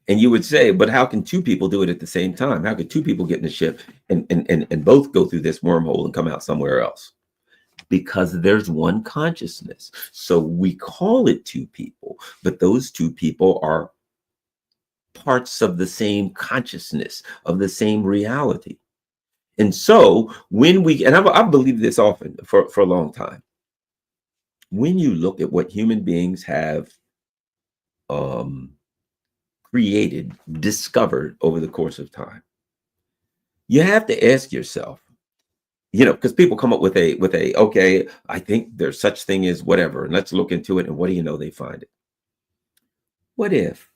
Speaker 1: And you would say, but how can two people do it at the same time? How could two people get in a ship and both go through this wormhole and come out somewhere else? Because there's one consciousness. So we call it two people, but those two people are parts of the same consciousness, of the same reality. And so when we, and I've believed this often for a long time, when you look at what human beings have created, discovered over the course of time, you have to ask yourself, you know, because people come up with a okay, I think there's such thing as whatever, and let's look into it, and what do you know, they find it. What if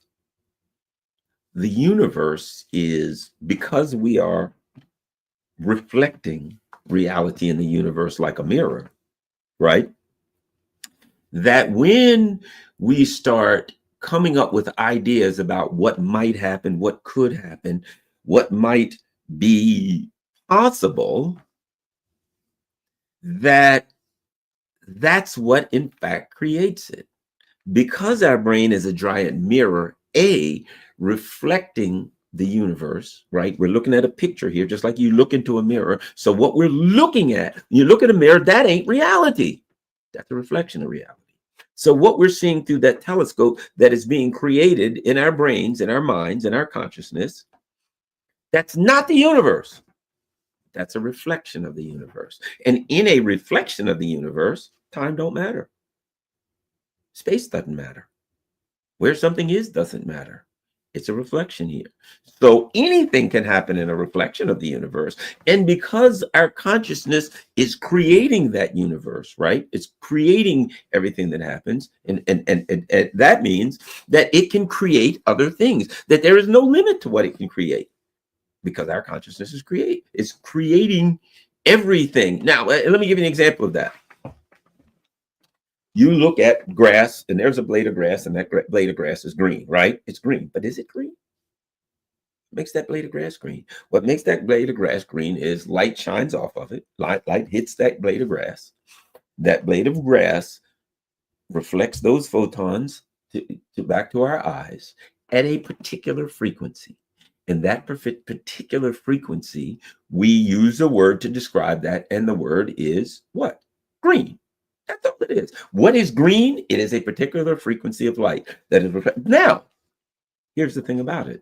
Speaker 1: the universe is, because we are reflecting reality in the universe like a mirror, right? That when we start coming up with ideas about what might happen, what could happen, what might be possible, that's what in fact creates it. Because our brain is a giant mirror, reflecting the universe, right? We're looking at a picture here, just like you look into a mirror. So what we're looking at, you look at a mirror, that ain't reality. That's a reflection of reality. So what we're seeing through that telescope that is being created in our brains, in our minds, in our consciousness, that's not the universe. That's a reflection of the universe. And in a reflection of the universe, time don't matter. Space doesn't matter. Where something is doesn't matter. It's a reflection here. So anything can happen in a reflection of the universe. And because our consciousness is creating that universe, right? It's creating everything that happens. And that means that it can create other things, that there is no limit to what it can create, because our consciousness is creating everything. Now, let me give you an example of that. You look at grass, and there's a blade of grass, and that blade of grass is green, right? It's green, but is it green? What makes that blade of grass green? What makes that blade of grass green is light shines off of it. Light hits that blade of grass. That blade of grass reflects those photons back to our eyes at a particular frequency. And that particular frequency, we use a word to describe that, and the word is what? Green. That's all it is. What is green? It is a particular frequency of light that is reflected. Now, here's the thing about it.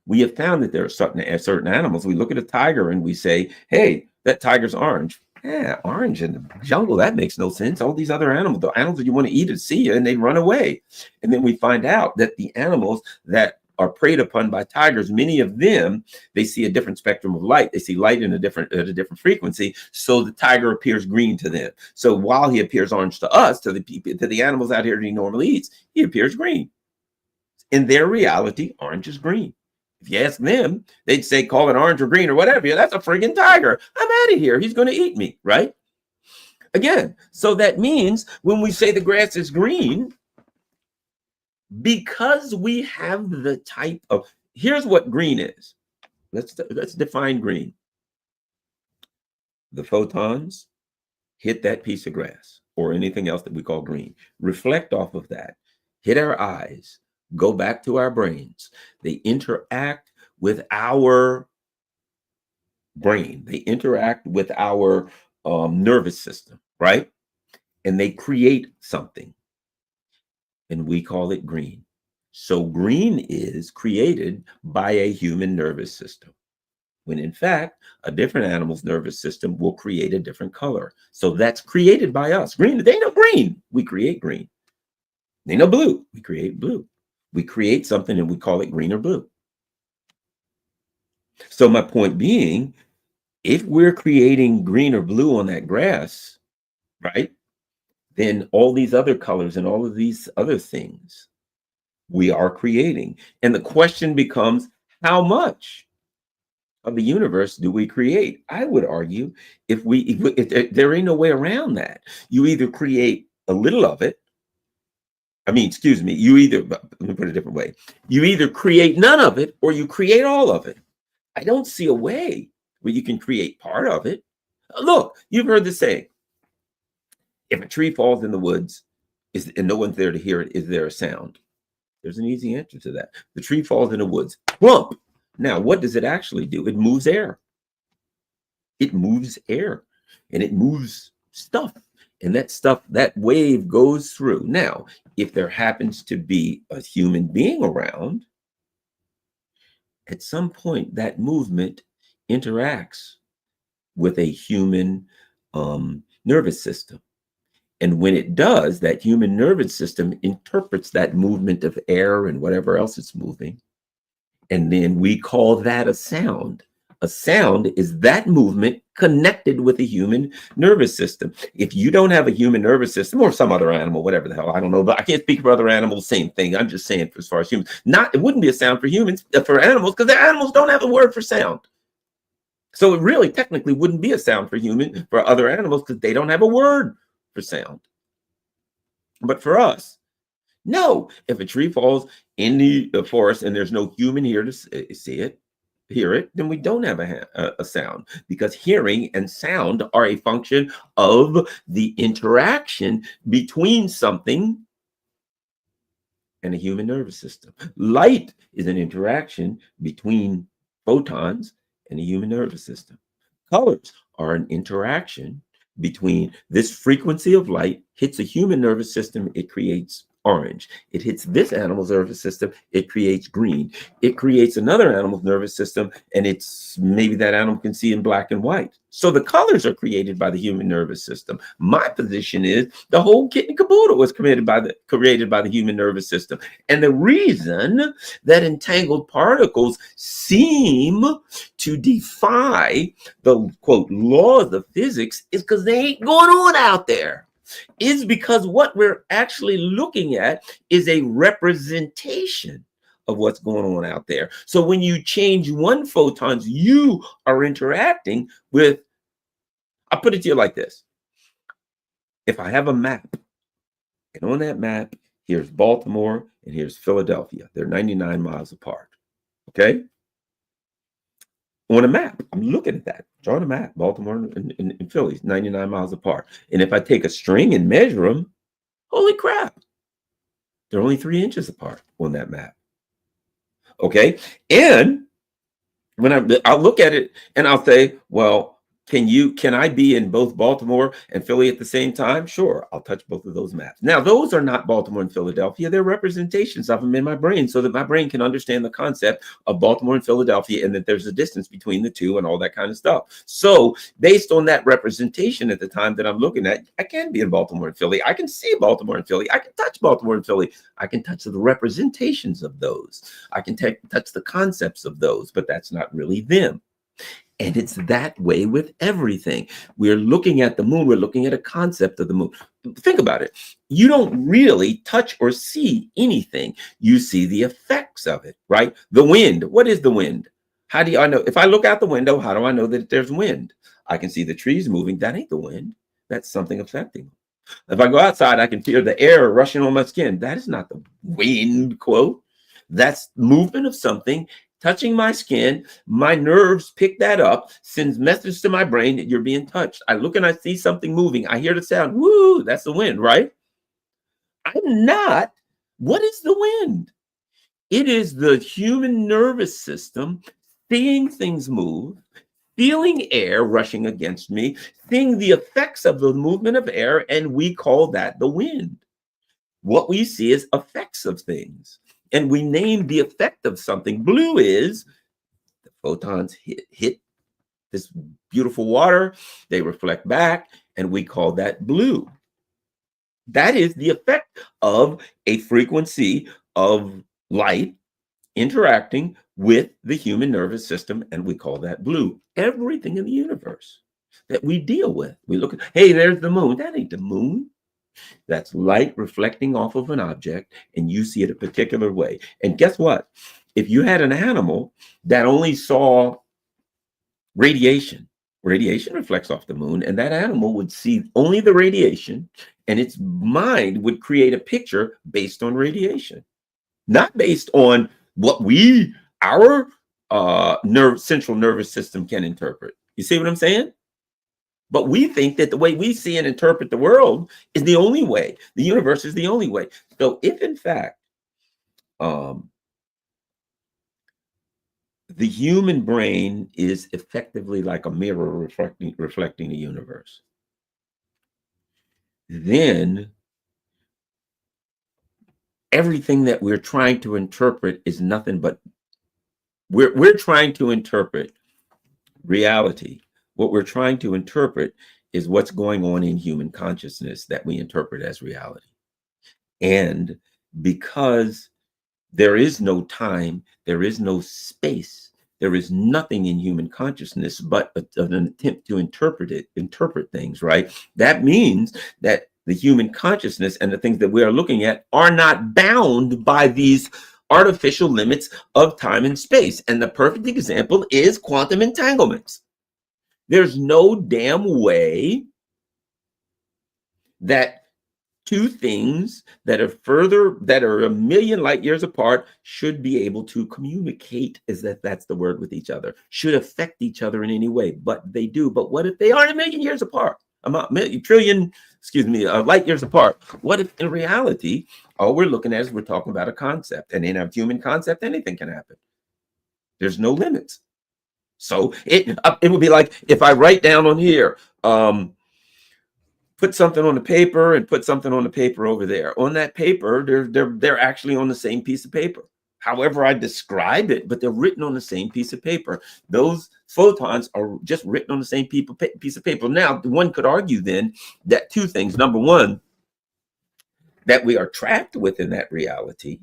Speaker 1: We have found that there are certain animals. We look at a tiger and we say, hey, that tiger's orange. Yeah, orange in the jungle, that makes no sense. All these other animals, the animals that you want to eat, see you and they run away. And then we find out that the animals that are preyed upon by tigers, many of them, they see a different spectrum of light. They see light at a different frequency. So the tiger appears green to them. So while he appears orange to us, to the animals out here that he normally eats, he appears green. In their reality, orange is green. If you ask them, they'd say, call it orange or green or whatever. Yeah, that's a friggin' tiger. I'm out of here. He's going to eat me, right? Again, so that means when we say the grass is green, because we have the type of, here's what green is. Let's define green. The photons hit that piece of grass or anything else that we call green, reflect off of that, hit our eyes, go back to our brains. They interact with our brain. They interact with our nervous system, right? And they create something, and we call it green. So green is created by a human nervous system, when in fact, a different animal's nervous system will create a different color. So that's created by us. Green, they know green, we create green. They know blue, we create blue. We create something and we call it green or blue. So my point being, if we're creating green or blue on that grass, right, then all these other colors and all of these other things we are creating. And the question becomes, how much of the universe do we create? I would argue if there ain't no way around that. You either create a little of it. I mean, excuse me, let me put it a different way. You either create none of it or you create all of it. I don't see a way where you can create part of it. Look, you've heard the saying, if a tree falls in the woods and no one's there to hear it, is there a sound? There's an easy answer to that. The tree falls in the woods, plump. Now, what does it actually do? It moves air. It moves air and it moves stuff. And that stuff, that wave goes through. Now, if there happens to be a human being around, at some point that movement interacts with a human nervous system. And when it does, that human nervous system interprets that movement of air and whatever else it's moving. And then we call that a sound. A sound is that movement connected with a human nervous system. If you don't have a human nervous system or some other animal, whatever the hell, I don't know, but I can't speak for other animals, same thing. I'm just saying as far as humans, it wouldn't be a sound for humans, for animals, because the animals don't have a word for sound. So it really technically wouldn't be a sound for other animals because they don't have a word for sound. But for us, no, if a tree falls in the forest and there's no human here to see it, hear it, then we don't have a sound, because hearing and sound are a function of the interaction between something and a human nervous system. Light is an interaction between photons and a human nervous system. Colors are an interaction between this frequency of light hits a human nervous system, it creates orange. It hits this animal's nervous system, it creates green. It creates another animal's nervous system, and it's maybe that animal can see in black and white. So the colors are created by the human nervous system. My position is the whole kit and caboodle was created by the human nervous system. And the reason that entangled particles seem to defy the quote laws of physics is because they ain't going on out there. Is because what we're actually looking at is a representation of what's going on out there. So when you change one photons, you are interacting with, I'll put it to you like this. If I have a map, and on that map, here's Baltimore and here's Philadelphia. They're 99 miles apart, okay? On a map, I'm looking at that, drawing a map, Baltimore and Philly, 99 miles apart. And if I take a string and measure them, holy crap, they're only 3 inches apart on that map. Okay. And when I'll look at it and I'll say, well, can I be in both Baltimore and Philly at the same time? Sure, I'll touch both of those maps. Now, those are not Baltimore and Philadelphia. They're representations of them in my brain so that my brain can understand the concept of Baltimore and Philadelphia and that there's a distance between the two and all that kind of stuff. So based on that representation at the time that I'm looking at, I can be in Baltimore and Philly. I can see Baltimore and Philly. I can touch Baltimore and Philly. I can touch the representations of those. I can touch the concepts of those, but that's not really them. And it's that way with everything. We're looking at the moon. We're looking at a concept of the moon. Think about it. You don't really touch or see anything. You see the effects of it, right? The wind. What is the wind? How do I know? If I look out the window, how do I know that there's wind? I can see the trees moving. That ain't the wind. That's something affecting them. If I go outside, I can feel the air rushing on my skin. That is not the wind, quote. That's movement of something touching my skin, my nerves pick that up, sends messages to my brain that you're being touched. I look and I see something moving. I hear the sound. Woo, that's the wind, right? I'm not. What is the wind? It is the human nervous system seeing things move, feeling air rushing against me, seeing the effects of the movement of air, and we call that the wind. What we see is effects of things, and we name the effect of something. Blue is the photons hit this beautiful water, they reflect back, and we call that blue. That is the effect of a frequency of light interacting with the human nervous system, and we call that blue. Everything in the universe that we deal with, we look at, hey, there's the moon. That ain't the moon. That's light reflecting off of an object, and you see it a particular way. And guess what? If you had an animal that only saw radiation, radiation reflects off the moon, and that animal would see only the radiation, and its mind would create a picture based on radiation, not based on what our central nervous system can interpret. You see what I'm saying? But we think that the way we see and interpret the world is the only way. The universe is the only way. So if in fact the human brain is effectively like a mirror reflecting the universe, then everything that we're trying to interpret is nothing but we're trying to interpret reality. What we're trying to interpret is what's going on in human consciousness that we interpret as reality. And because there is no time, there is no space, there is nothing in human consciousness but an attempt to interpret things, right? That means that the human consciousness and the things that we are looking at are not bound by these artificial limits of time and space. And the perfect example is quantum entanglements. There's no damn way that two things that are a million light years apart should be able to communicate, that's the word, with each other, should affect each other in any way, but they do. But what if they aren't a million years apart? Light years apart. What if in reality, all we're looking at is we're talking about a concept, and in a human concept, anything can happen. There's no limits. So it would be like if I write down on here, put something on the paper and put something on the paper over there. On that paper, they're actually on the same piece of paper. However I describe it, but they're written on the same piece of paper. Those photons are just written on the same piece of paper. Now, one could argue then that two things. Number one, that we are trapped within that reality,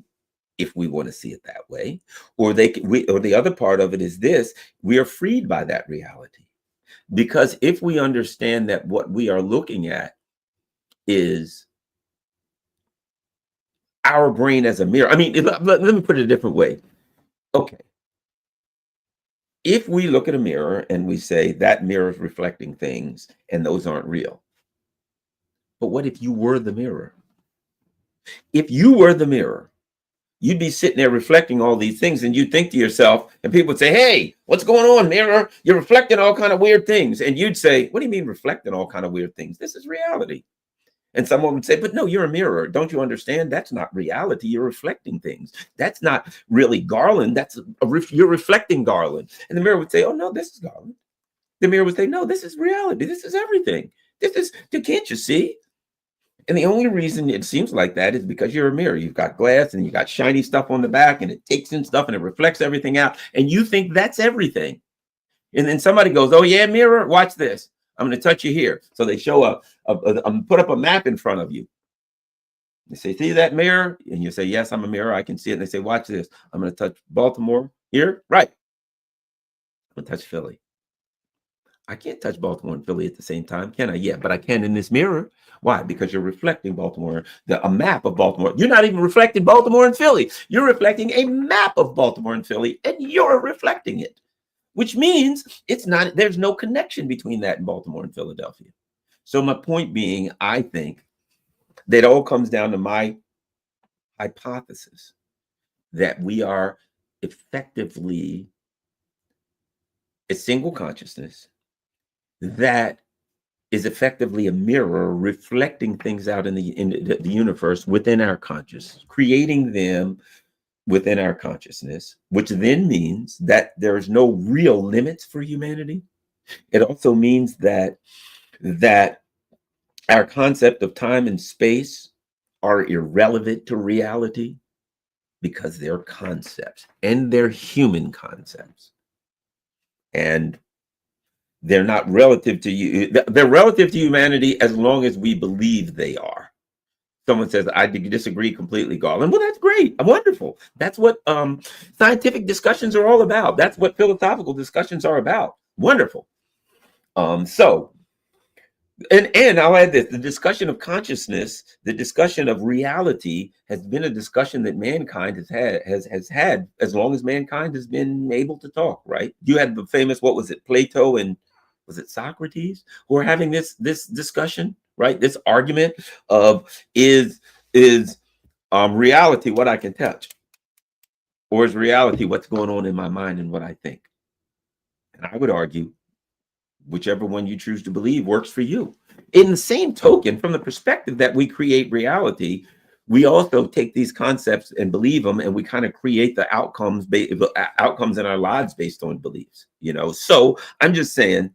Speaker 1: if we want to see it that way, or the other part of it is this: we are freed by that reality. Because if we understand that what we are looking at is our brain as a mirror, I mean, let me put it a different way. Okay. If we look at a mirror and we say that mirror is reflecting things and those aren't real, but what if you were the mirror? If you were the mirror, you'd be sitting there reflecting all these things, and you'd think to yourself, and people would say, hey, what's going on, mirror? You're reflecting all kind of weird things. And you'd say, what do you mean reflecting all kind of weird things? This is reality. And someone would say, but no, you're a mirror. Don't you understand? That's not reality. You're reflecting things. That's not really Garland. You're reflecting Garland. And the mirror would say, oh, no, this is Garland. The mirror would say, no, this is reality. This is everything. Can't you see? And the only reason it seems like that is because you're a mirror. You've got glass and you got shiny stuff on the back, and it takes in stuff and it reflects everything out. And you think that's everything. And then somebody goes, oh, yeah, mirror, watch this. I'm going to touch you here. So they show put up a map in front of you. They say, see that mirror? And you say, yes, I'm a mirror. I can see it. And they say, watch this. I'm going to touch Baltimore here. Right. I'm going to touch Philly. I can't touch Baltimore and Philly at the same time, can I? Yeah, but I can in this mirror. Why? Because you're reflecting Baltimore, a map of Baltimore. You're not even reflecting Baltimore and Philly. You're reflecting a map of Baltimore and Philly, and you're reflecting it, which means there's no connection between that and Baltimore and Philadelphia. So my point being, I think that it all comes down to my hypothesis that we are effectively a single consciousness that is effectively a mirror reflecting things out in the universe within our consciousness, creating them within our consciousness, which then means that there's no real limits for humanity. It also means that our concept of time and space are irrelevant to reality because they're concepts and they're human concepts. And they're not relative to you. They're relative to humanity as long as we believe they are. Someone says, I disagree completely, Garland. Well, that's great. Wonderful. That's what scientific discussions are all about. That's what philosophical discussions are about. Wonderful. And I'll add this: the discussion of consciousness, the discussion of reality, has been a discussion that mankind has had as long as mankind has been able to talk. Right? You had the famous, what was it, Plato and was it Socrates, who are having this discussion, right? This argument of is reality what I can touch, or is reality what's going on in my mind and what I think? And I would argue whichever one you choose to believe works for you. In the same token, from the perspective that we create reality, we also take these concepts and believe them, and we kind of create the outcomes in our lives based on beliefs. So I'm just saying.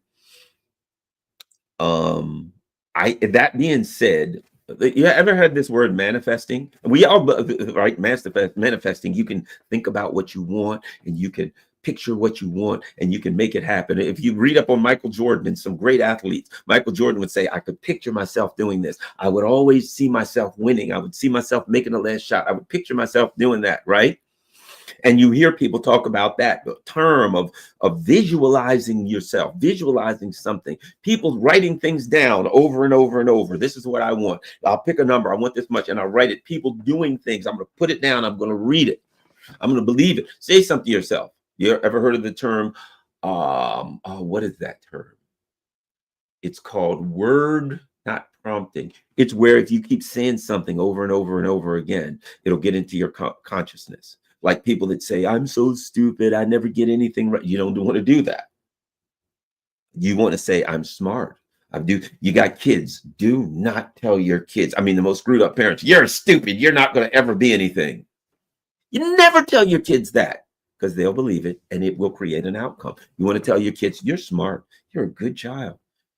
Speaker 1: That being said, you ever heard this word manifesting? We all, right, manifesting. You can think about what you want, and you can picture what you want, and you can make it happen. If you read up on Michael Jordan and some great athletes, Michael Jordan would say, I could picture myself doing this. I would always see myself winning. I would see myself making the last shot. I would picture myself doing that, right? And you hear people talk about that, the term of visualizing yourself, visualizing something, people writing things down over and over and over. This is what I want. I'll pick a number. I want this much, and I'll write it. People doing things. I'm going to put it down. I'm going to read it. I'm going to believe it. Say something to yourself. You ever heard of the term? What is that term? It's called word, not prompting. It's where if you keep saying something over and over and over again, it'll get into your consciousness. Like people that say, I'm so stupid, I never get anything right. You don't want to do that. You want to say, I'm smart. You got kids. Do not tell your kids. I mean, the most screwed up parents, you're stupid. You're not going to ever be anything. You never tell your kids that, because they'll believe it and it will create an outcome. You want to tell your kids, you're smart. You're a good child.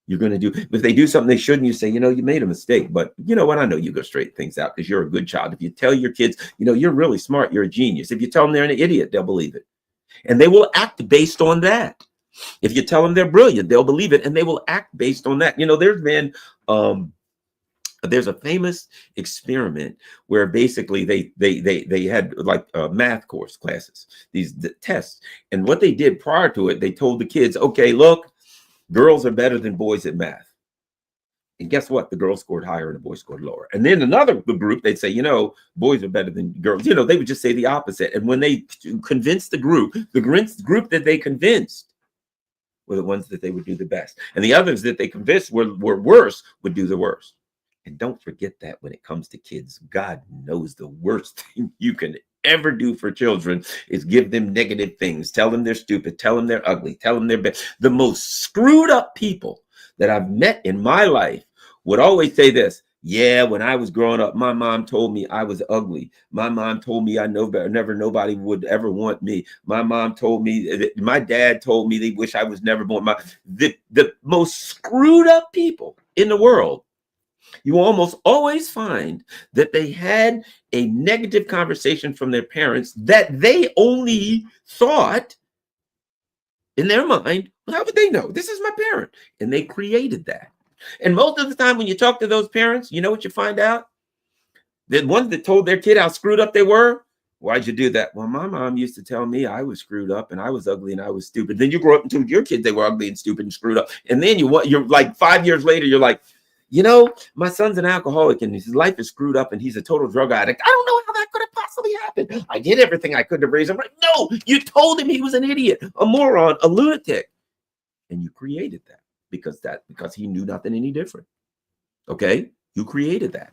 Speaker 1: You're going to do, if they do something they shouldn't, you say, you made a mistake, but you know what? I know you go straighten things out because you're a good child. If you tell your kids, you're really smart, you're a genius. If you tell them they're an idiot, they'll believe it. And they will act based on that. If you tell them they're brilliant, they'll believe it and they will act based on that. There's a famous experiment where basically they had like math classes, these tests. And what they did prior to it, they told the kids, okay, look, girls are better than boys at math. And guess what? The girls scored higher and the boys scored lower. And then another group, they'd say, boys are better than girls. They would just say the opposite. And when they convinced the group that they convinced were the ones that they would do the best. And the others that they convinced were worse would do the worst. And don't forget that when it comes to kids, God knows the worst thing you can ever do for children is give them negative things. Tell them they're stupid. Tell them they're ugly. Tell them they're bad. The most screwed up people that I've met in my life would always say this. Yeah, when I was growing up, my mom told me I was ugly. My mom told me nobody would ever want me. My mom told me my dad told me they wish I was never born. The most screwed up people in the world, you almost always find that they had a negative conversation from their parents that they only thought in their mind, how would they know? This is my parent. And they created that. And most of the time when you talk to those parents, you know what you find out? The ones that told their kid how screwed up they were. Why'd you do that? Well, my mom used to tell me I was screwed up and I was ugly and I was stupid. Then you grow up and told your kids they were ugly and stupid and screwed up. And then you're like 5 years later, you're like, my son's an alcoholic and his life is screwed up and he's a total drug addict. I don't know how that could have possibly happened. I did everything I could to raise him right. No, you told him he was an idiot, a moron, a lunatic. And you created that because he knew nothing any different. Okay? You created that.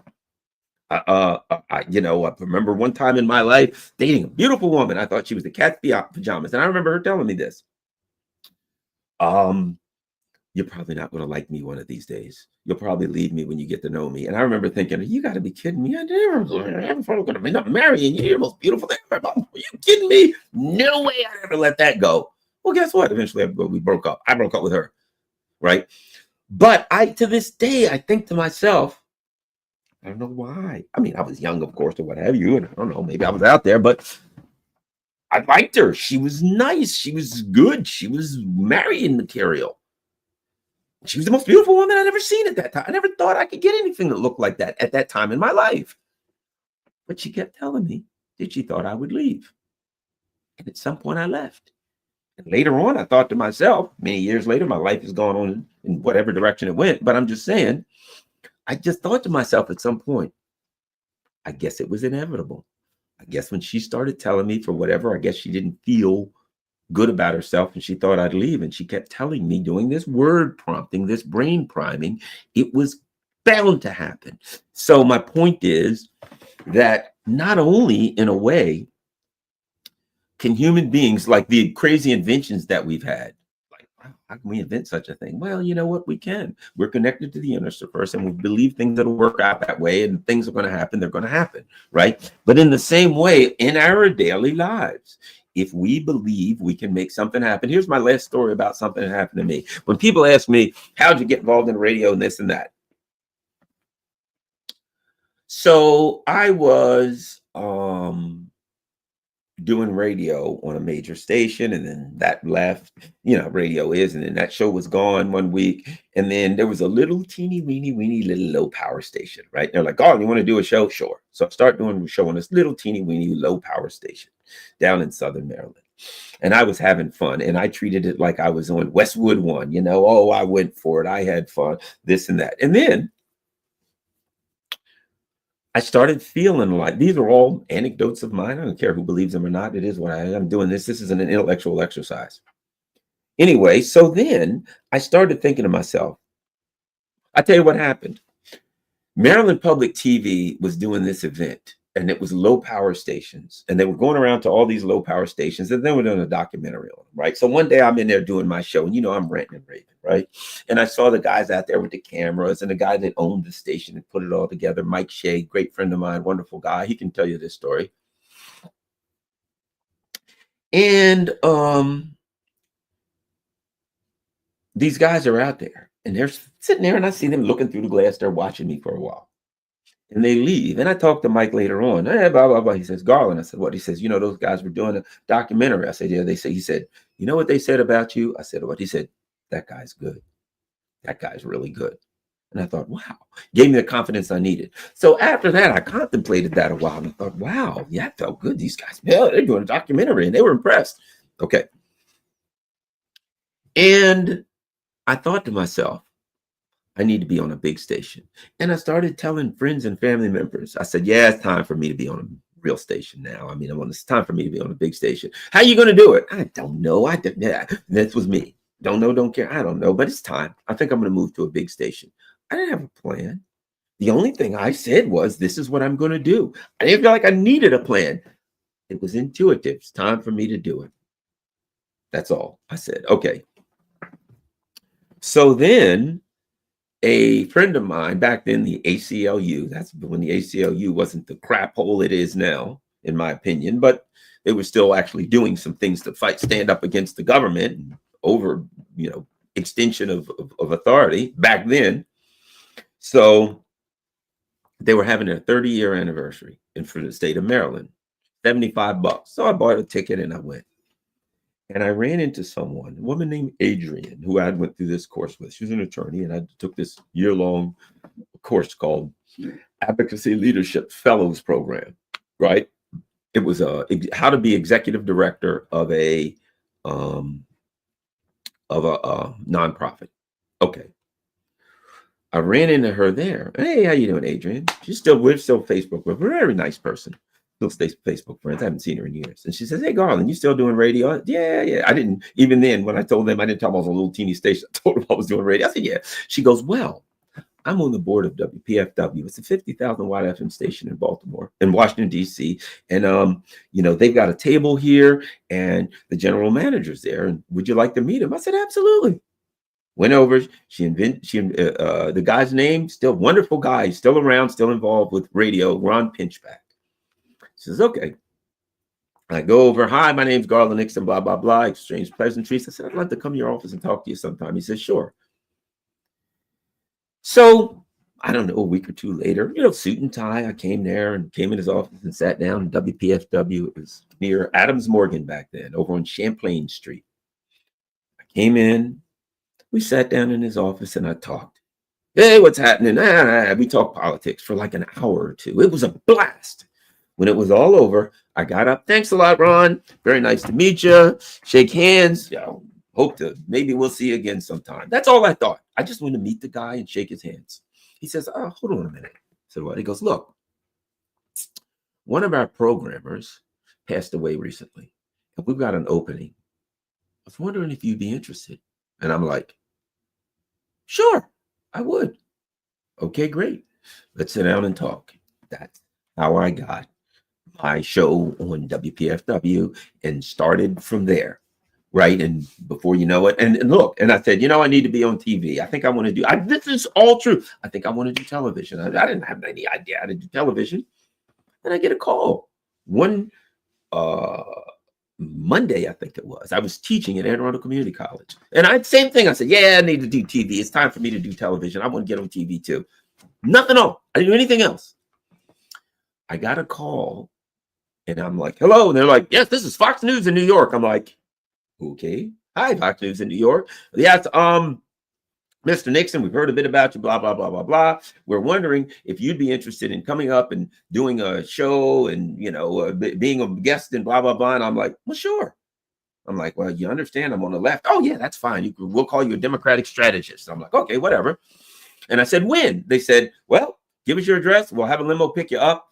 Speaker 1: I remember one time in my life dating a beautiful woman. I thought she was the cat's pajamas, and I remember her telling me this. You're probably not going to like me one of these days. You'll probably leave me when you get to know me. And I remember thinking, you got to be kidding me. I never going to end up marrying you. You're the most beautiful thing ever. Are you kidding me? No way I'd ever let that go. Well, guess what? Eventually we broke up. I broke up with her. Right. But to this day, I think to myself, I don't know why. I mean, I was young, of course, or what have you. And I don't know, maybe I was out there, but I liked her. She was nice. She was good. She was marrying material. She was the most beautiful woman I'd ever seen at that time. I never thought I could get anything that looked like that at that time in my life. But she kept telling me that she thought I would leave. And at some point I left. And later on, I thought to myself, many years later, my life has gone on in whatever direction it went. But I'm just saying, I just thought to myself at some point, I guess it was inevitable. I guess when she started telling me for whatever, I guess she didn't feel good about herself and she thought I'd leave. And she kept telling me, doing this word prompting, this brain priming, it was bound to happen. So my point is that not only in a way can human beings, like the crazy inventions that we've had, like, wow, how can we invent such a thing? Well, you know what? We can. We're connected to the universe and we believe things that'll work out that way and things are going to happen. They're going to happen, right? But in the same way, in our daily lives, if we believe we can make something happen. Here's my last story about something that happened to me. When people ask me, how'd you get involved in radio and this and that? So I was doing radio on a major station, and then that left, radio is, and then that show was gone one week. And then there was a little teeny weeny little low power station, right? They're like, oh, you want to do a show? Sure. So I start doing a show on this little teeny weeny low power station down in Southern Maryland. And I was having fun, and I treated it like I was on Westwood One, oh, I went for it. I had fun, this and that. And then I started feeling like, these are all anecdotes of mine. I don't care who believes them or not. It is what I am doing. This is an intellectual exercise. Anyway, so then I started thinking to myself, I tell you what happened. Maryland Public TV was doing this event, and it was low power stations, and they were going around to all these low power stations, and then we're doing a documentary on them, right? So one day I'm in there doing my show, and I'm ranting and raving, right? And I saw the guys out there with the cameras, and the guy that owned the station and put it all together, Mike Shea, great friend of mine, wonderful guy. He can tell you this story. And these guys are out there, and they're sitting there, and I see them looking through the glass. They're watching me for a while. And they leave. And I talked to Mike later on. Blah, blah, blah. He says, Garland. I said, what? He says, those guys were doing a documentary. I said, yeah, he said, you know what they said about you? I said, what? He said, that guy's good. That guy's really good. And I thought, wow, gave me the confidence I needed. So after that, I contemplated that a while. And I thought, wow, yeah, it felt good. These guys, they're doing a documentary and they were impressed. Okay. And I thought to myself, I need to be on a big station. And I started telling friends and family members, I said, yeah, it's time for me to be on a real station now. I mean, it's time for me to be on a big station. How are you going to do it? I don't know. That was me. Don't know, don't care. I don't know, but it's time. I think I'm going to move to a big station. I didn't have a plan. The only thing I said was, this is what I'm going to do. I didn't feel like I needed a plan. It was intuitive. It's time for me to do it. That's all I said. Okay. So then a friend of mine back then, the ACLU, that's when the ACLU wasn't the crap hole it is now, in my opinion, but they were still actually doing some things to stand up against the government over, extension of authority back then. So they were having their 30-year anniversary for the state of Maryland, $75. So I bought a ticket and I went. And I ran into a woman named Adrienne, who I went through this course with. She was an attorney, and I took this year-long course called Advocacy Leadership Fellows Program, right? It was how to be executive director of a nonprofit. Okay. I ran into her there. Hey, how you doing, Adrienne? We're still Facebook with her. Very nice person. Still stay Facebook friends. I haven't seen her in years. And she says, hey, Garland, you still doing radio? Yeah. I didn't, even then, when I told them, I didn't tell them I was on a little teeny station. I told them I was doing radio. I said, yeah. She goes, well, I'm on the board of WPFW. It's a 50,000 watt FM station in Baltimore, in Washington, D.C. And, they've got a table here and the general manager's there. And would you like to meet him? I said, absolutely. Went over, the guy's name, still wonderful guy, still around, still involved with radio, Ron Pinchback. She says, okay. I go over, hi, my name's Garland Nixon, blah, blah, blah, exchange pleasantries. I said, I'd like to come to your office and talk to you sometime. He says, sure. So, I don't know, a week or two later, suit and tie, I came there and came in his office and sat down in WPFW. It was near Adams Morgan back then, over on Champlain Street. I came in, we sat down in his office and I talked. Hey, what's happening? We talked politics for like an hour or two. It was a blast. When it was all over, I got up. Thanks a lot, Ron. Very nice to meet you. Shake hands. Hope to, maybe we'll see you again sometime. That's all I thought. I just wanted to meet the guy and shake his hands. He says, hold on a minute. I said, what? He goes, look, one of our programmers passed away recently, and we've got an opening. I was wondering if you'd be interested. And I'm like, sure, I would. Okay, great. Let's sit down and talk. That's how I got my show on WPFW and started from there. Right. And before you know it, and look, and I said, I need to be on TV. I think I want to do, this is all true. I think I want to do television. I didn't have any idea how to do television. And I get a call one Monday, I think it was. I was teaching at Anne Arundel Community College. And same thing. I said, I need to do TV. It's time for me to do television. I want to get on TV too. Nothing else. I didn't do anything else. I got a call and I'm like, hello. And they're like, yes, this is Fox News in New York. I'm like, okay. Hi, Fox News in New York. Yes, Mr. Nixon, we've heard a bit about you, blah, blah, blah, blah, blah. We're wondering if you'd be interested in coming up and doing a show and, being a guest and blah, blah, blah. And I'm like, well, sure. I'm like, well, you understand I'm on the left. Oh, yeah, that's fine. We'll call you a Democratic strategist. I'm like, okay, whatever. And I said, when? They said, well, give us your address. We'll have a limo pick you up.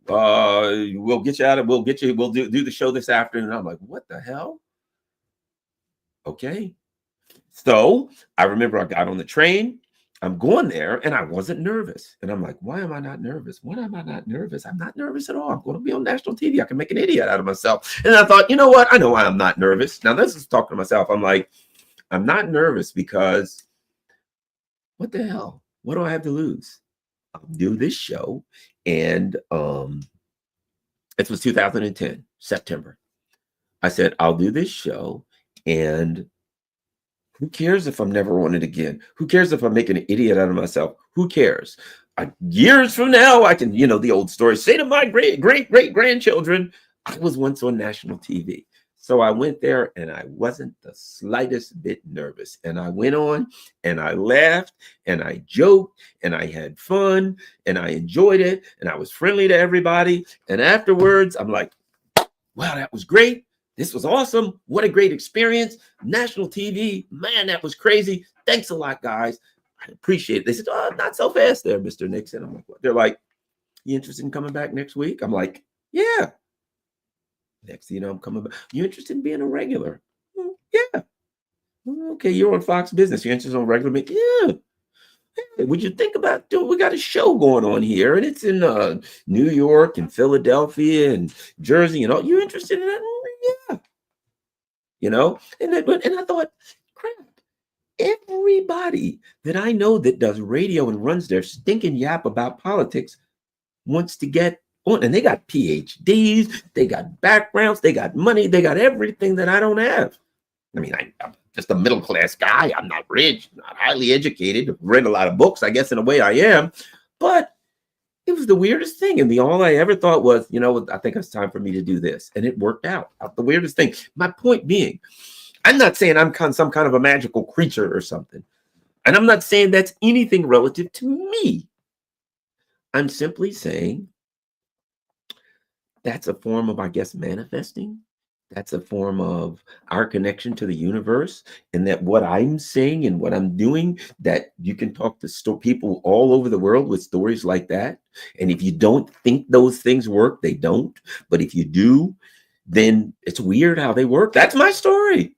Speaker 1: We'll get you out of, we'll do the show this afternoon. And I'm like, what the hell? Okay. So I remember I got on the train. I'm going there and I wasn't nervous. And I'm like, why am I not nervous? Why am I not nervous? I'm not nervous at all. I'm going to be on national TV. I can make an idiot out of myself. And I thought, you know what? I know why I'm not nervous. Now this is talking to myself. I'm like, I'm not nervous because what the hell? What do I have to lose? I'll do this show. And it was 2010, September. I said, I'll do this show. And who cares if I'm never on it again? Who cares if I'm making an idiot out of myself? Who cares? Years from now, I can, the old story, say to my great grandchildren, I was once on national TV. So I went there and I wasn't the slightest bit nervous. And I went on and I laughed and I joked and I had fun and I enjoyed it. And I was friendly to everybody. And afterwards, I'm like, wow, that was great. This was awesome. What a great experience. National TV. Man, that was crazy. Thanks a lot, guys. I appreciate it. They said, oh, not so fast there, Mr. Nixon. I'm like, what? They're like, you interested in coming back next week? I'm like, yeah. Next thing you know, I'm coming back. You interested in being a regular? Yeah. Okay, you're on Fox Business. You interested in regular? Yeah. Hey, would you think about doing? We got a show going on here, and it's in New York and Philadelphia and Jersey and all. You interested in that? Yeah. And I thought, crap. Everybody that I know that does radio and runs their stinking yap about politics wants to get on, and they got PhDs, they got backgrounds, they got money, they got everything that I don't have. I mean, I'm just a middle-class guy. I'm not rich, not highly educated, read a lot of books, I guess in a way I am, but it was the weirdest thing. And all I ever thought was, I think it's time for me to do this. And it worked out. The weirdest thing. My point being, I'm not saying I'm some kind of a magical creature or something. And I'm not saying that's anything relative to me. I'm simply saying that's a form of, I guess, manifesting. That's a form of our connection to the universe, and that what I'm saying and what I'm doing, that you can talk to people all over the world with stories like that. And if you don't think those things work, they don't. But if you do, then it's weird how they work. That's my story.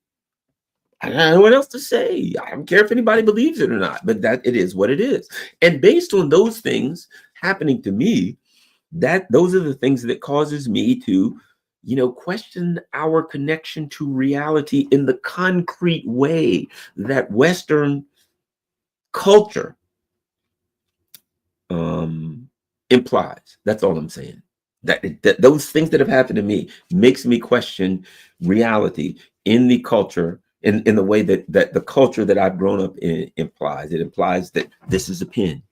Speaker 1: I don't know what else to say. I don't care if anybody believes it or not, but that it is what it is. And based on those things happening to me, that those are the things that causes me to, question our connection to reality in the concrete way that Western culture implies. That's all I'm saying. That those things that have happened to me makes me question reality in the culture, in the way that the culture that I've grown up in implies. It implies that this is a pin.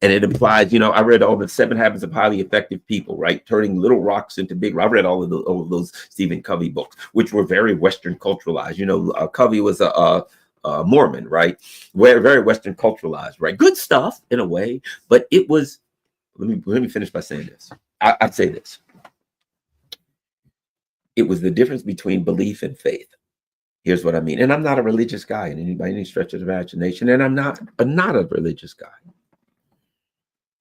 Speaker 1: And it implies, I read all the 7 Habits of Highly Effective People, right? Turning little rocks into big. I read all of those Stephen Covey books, which were very Western culturalized. Covey was a Mormon, right? Very Western culturalized, right? Good stuff in a way, but it was. Let me finish by saying this. I'd say this. It was the difference between belief and faith. Here's what I mean. And I'm not a religious guy by any stretch of the imagination, and I'm not a religious guy.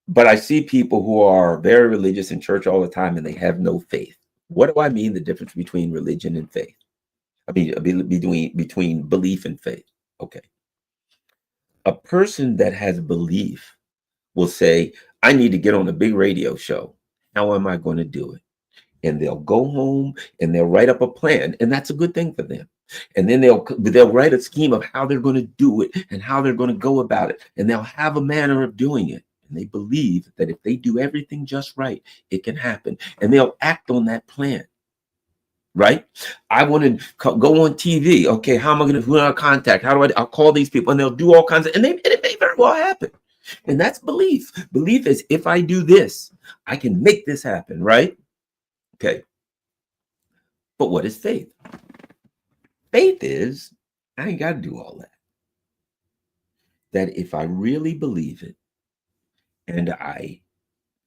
Speaker 1: But I see people who are very religious in church all the time and they have no faith. What do I mean the difference between religion and faith? I mean, between belief and faith. Okay. A person that has belief will say, I need to get on a big radio show. How am I going to do it? And they'll go home and they'll write up a plan. And that's a good thing for them. And then they'll write a scheme of how they're going to do it and how they're going to go about it. And they'll have a manner of doing it. And they believe that if they do everything just right, it can happen. And they'll act on that plan. Right? I want to go on TV. Okay, how am I going to contact? I'll call these people, and they'll do all kinds of, and it may very well happen. And that's belief. Belief is, if I do this, I can make this happen, right? Okay. But what is faith? Faith is, I ain't got to do all that. That if I really believe it, and I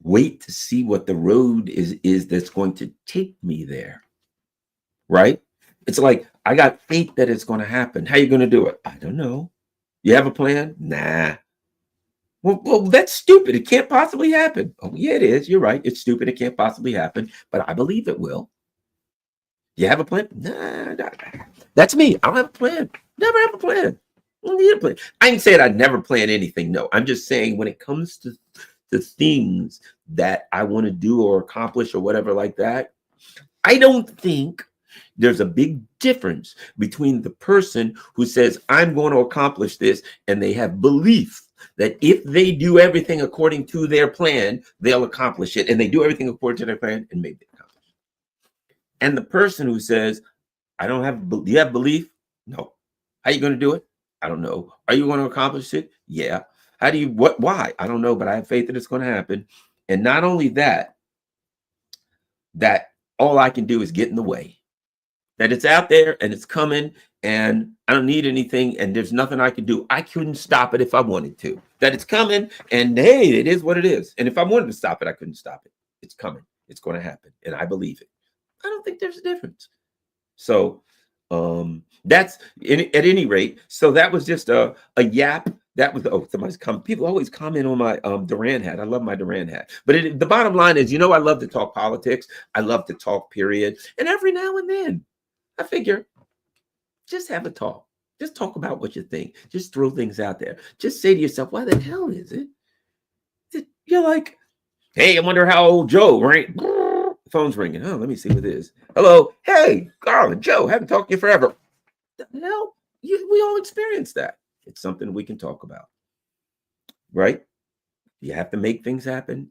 Speaker 1: wait to see what the road is that's going to take me there, right? It's like, I got faith that it's going to happen. How are you going to do it? I don't know. You have a plan? Nah. Well, that's stupid. It can't possibly happen. Oh, yeah, it is. You're right. It's stupid. It can't possibly happen, but I believe it will. You have a plan? Nah. That's me. I don't have a plan. Never have a plan. I don't need a plan. I ain't saying I never plan anything. No, I'm just saying when it comes to things that I want to do or accomplish or whatever like that, I don't think there's a big difference between the person who says, I'm going to accomplish this, and they have belief that if they do everything according to their plan, they'll accomplish it. And they do everything according to their plan and maybe accomplish it. And the person who says, do you have belief? No. How are you going to do it? I don't know. Are you going to accomplish it? Yeah. Why? I don't know, but I have faith that it's going to happen. And not only that all I can do is get in the way. That it's out there and it's coming and I don't need anything and there's nothing I can do. I couldn't stop it if I wanted to. That it's coming and hey, it is what it is. And if I wanted to stop it, I couldn't stop it. It's coming. It's going to happen. And I believe it. I don't think there's a difference. So that's at any rate. So that was just a yap. That was people always comment on my Duran hat. I love my Duran hat. But the bottom line is, I love to talk politics. I love to talk, period. And every now and then I figure, just have a talk. Just talk about what you think. Just throw things out there. Just say to yourself, why the hell is it? You're like, hey, I wonder how old Joe, right? Phone's ringing. Oh, let me see what it is. Hello. Hey, Garland, Joe, haven't talked to you forever. The hell? We all experience that. It's something we can talk about. Right? Do you have to make things happen?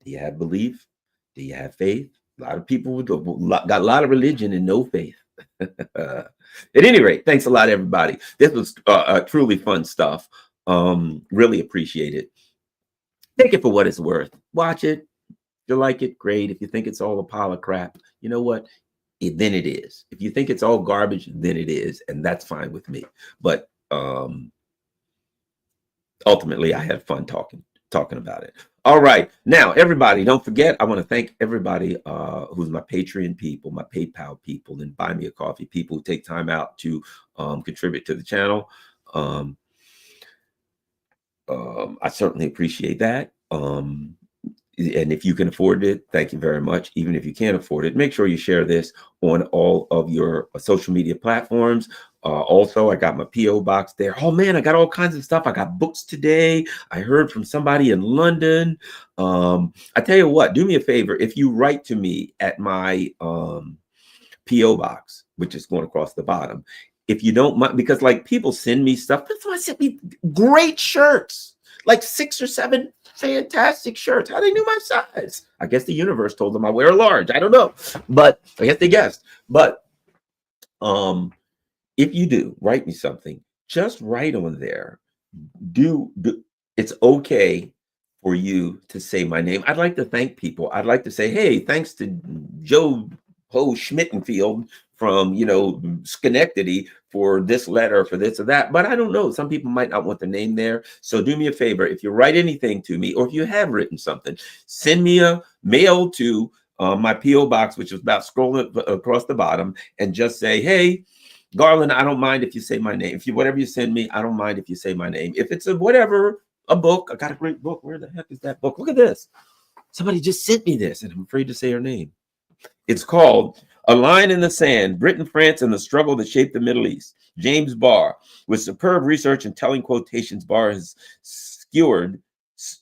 Speaker 1: Do you have belief? Do you have faith? A lot of people got a lot of religion and no faith. At any rate, thanks a lot, everybody. This was truly fun stuff. Really appreciate it. Take it for what it's worth. Watch it. If you like it, great. If you think it's all a pile of crap, you know what? Then it is. If you think it's all garbage, then it is. And that's fine with me. But ultimately, I had fun talking about it. All right. Now, everybody, don't forget, I want to thank everybody who's my Patreon people, my PayPal people, and Buy Me a Coffee people who take time out to contribute to the channel. I certainly appreciate that. And if you can afford it, thank you very much. Even if you can't afford it, make sure you share this on all of your social media platforms. Also, I got my P.O. box there. Oh man, I got all kinds of stuff. I got books today. I heard from somebody in London. I tell you what, do me a favor. If you write to me at my P.O. box, which is going across the bottom, if you don't mind, because like people send me stuff. Someone sent me great shirts, like 6 or 7 fantastic shirts. How they knew my size? I guess the universe told them I wear a large. I don't know, but I guess they guessed. But if you do write me something, just write on there. Do it's okay for you to say my name. I'd like to thank people. I'd like to say, hey, thanks to Joe Ho Schmittenfield from Schenectady for this letter, for this or that. But I don't know. Some people might not want the name there. So do me a favor. If you write anything to me, or if you have written something, send me a mail to my P.O. box, which is about scrolling across the bottom, and just say, hey, Garland, I don't mind if you say my name. If you whatever you send me, I don't mind if you say my name. If it's a book, I got a great book. Where the heck is that book? Look at this. Somebody just sent me this, and I'm afraid to say her name. It's called A Line in the Sand, Britain, France, and the Struggle That Shaped the Middle East. James Barr. With superb research and telling quotations, Barr has skewered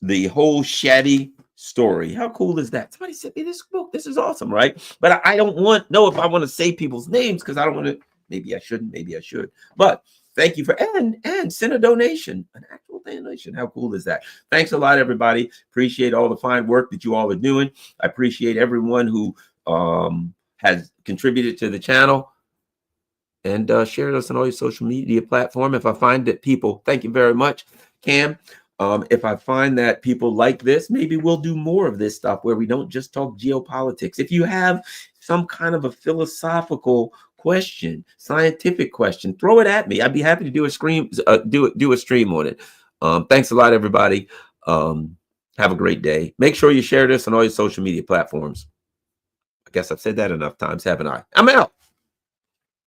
Speaker 1: the whole shady story. How cool is that? Somebody sent me this book. This is awesome, right? But I don't know if I want to say people's names, because I don't want to. Maybe I shouldn't. Maybe I should. But thank you for and send a donation, an actual donation. How cool is that? Thanks a lot, everybody. Appreciate all the fine work that you all are doing. I appreciate everyone who has contributed to the channel and shared us on all your social media platform. If I find that people, thank you very much, Cam. If I find that people like this, maybe we'll do more of this stuff where we don't just talk geopolitics. If you have some kind of a philosophical question, scientific question, throw it at me. I'd be happy to do a stream on it. Thanks a lot, everybody. Have a great day. Make sure you share this on all your social media platforms. I guess I've said that enough times, haven't I? I'm out.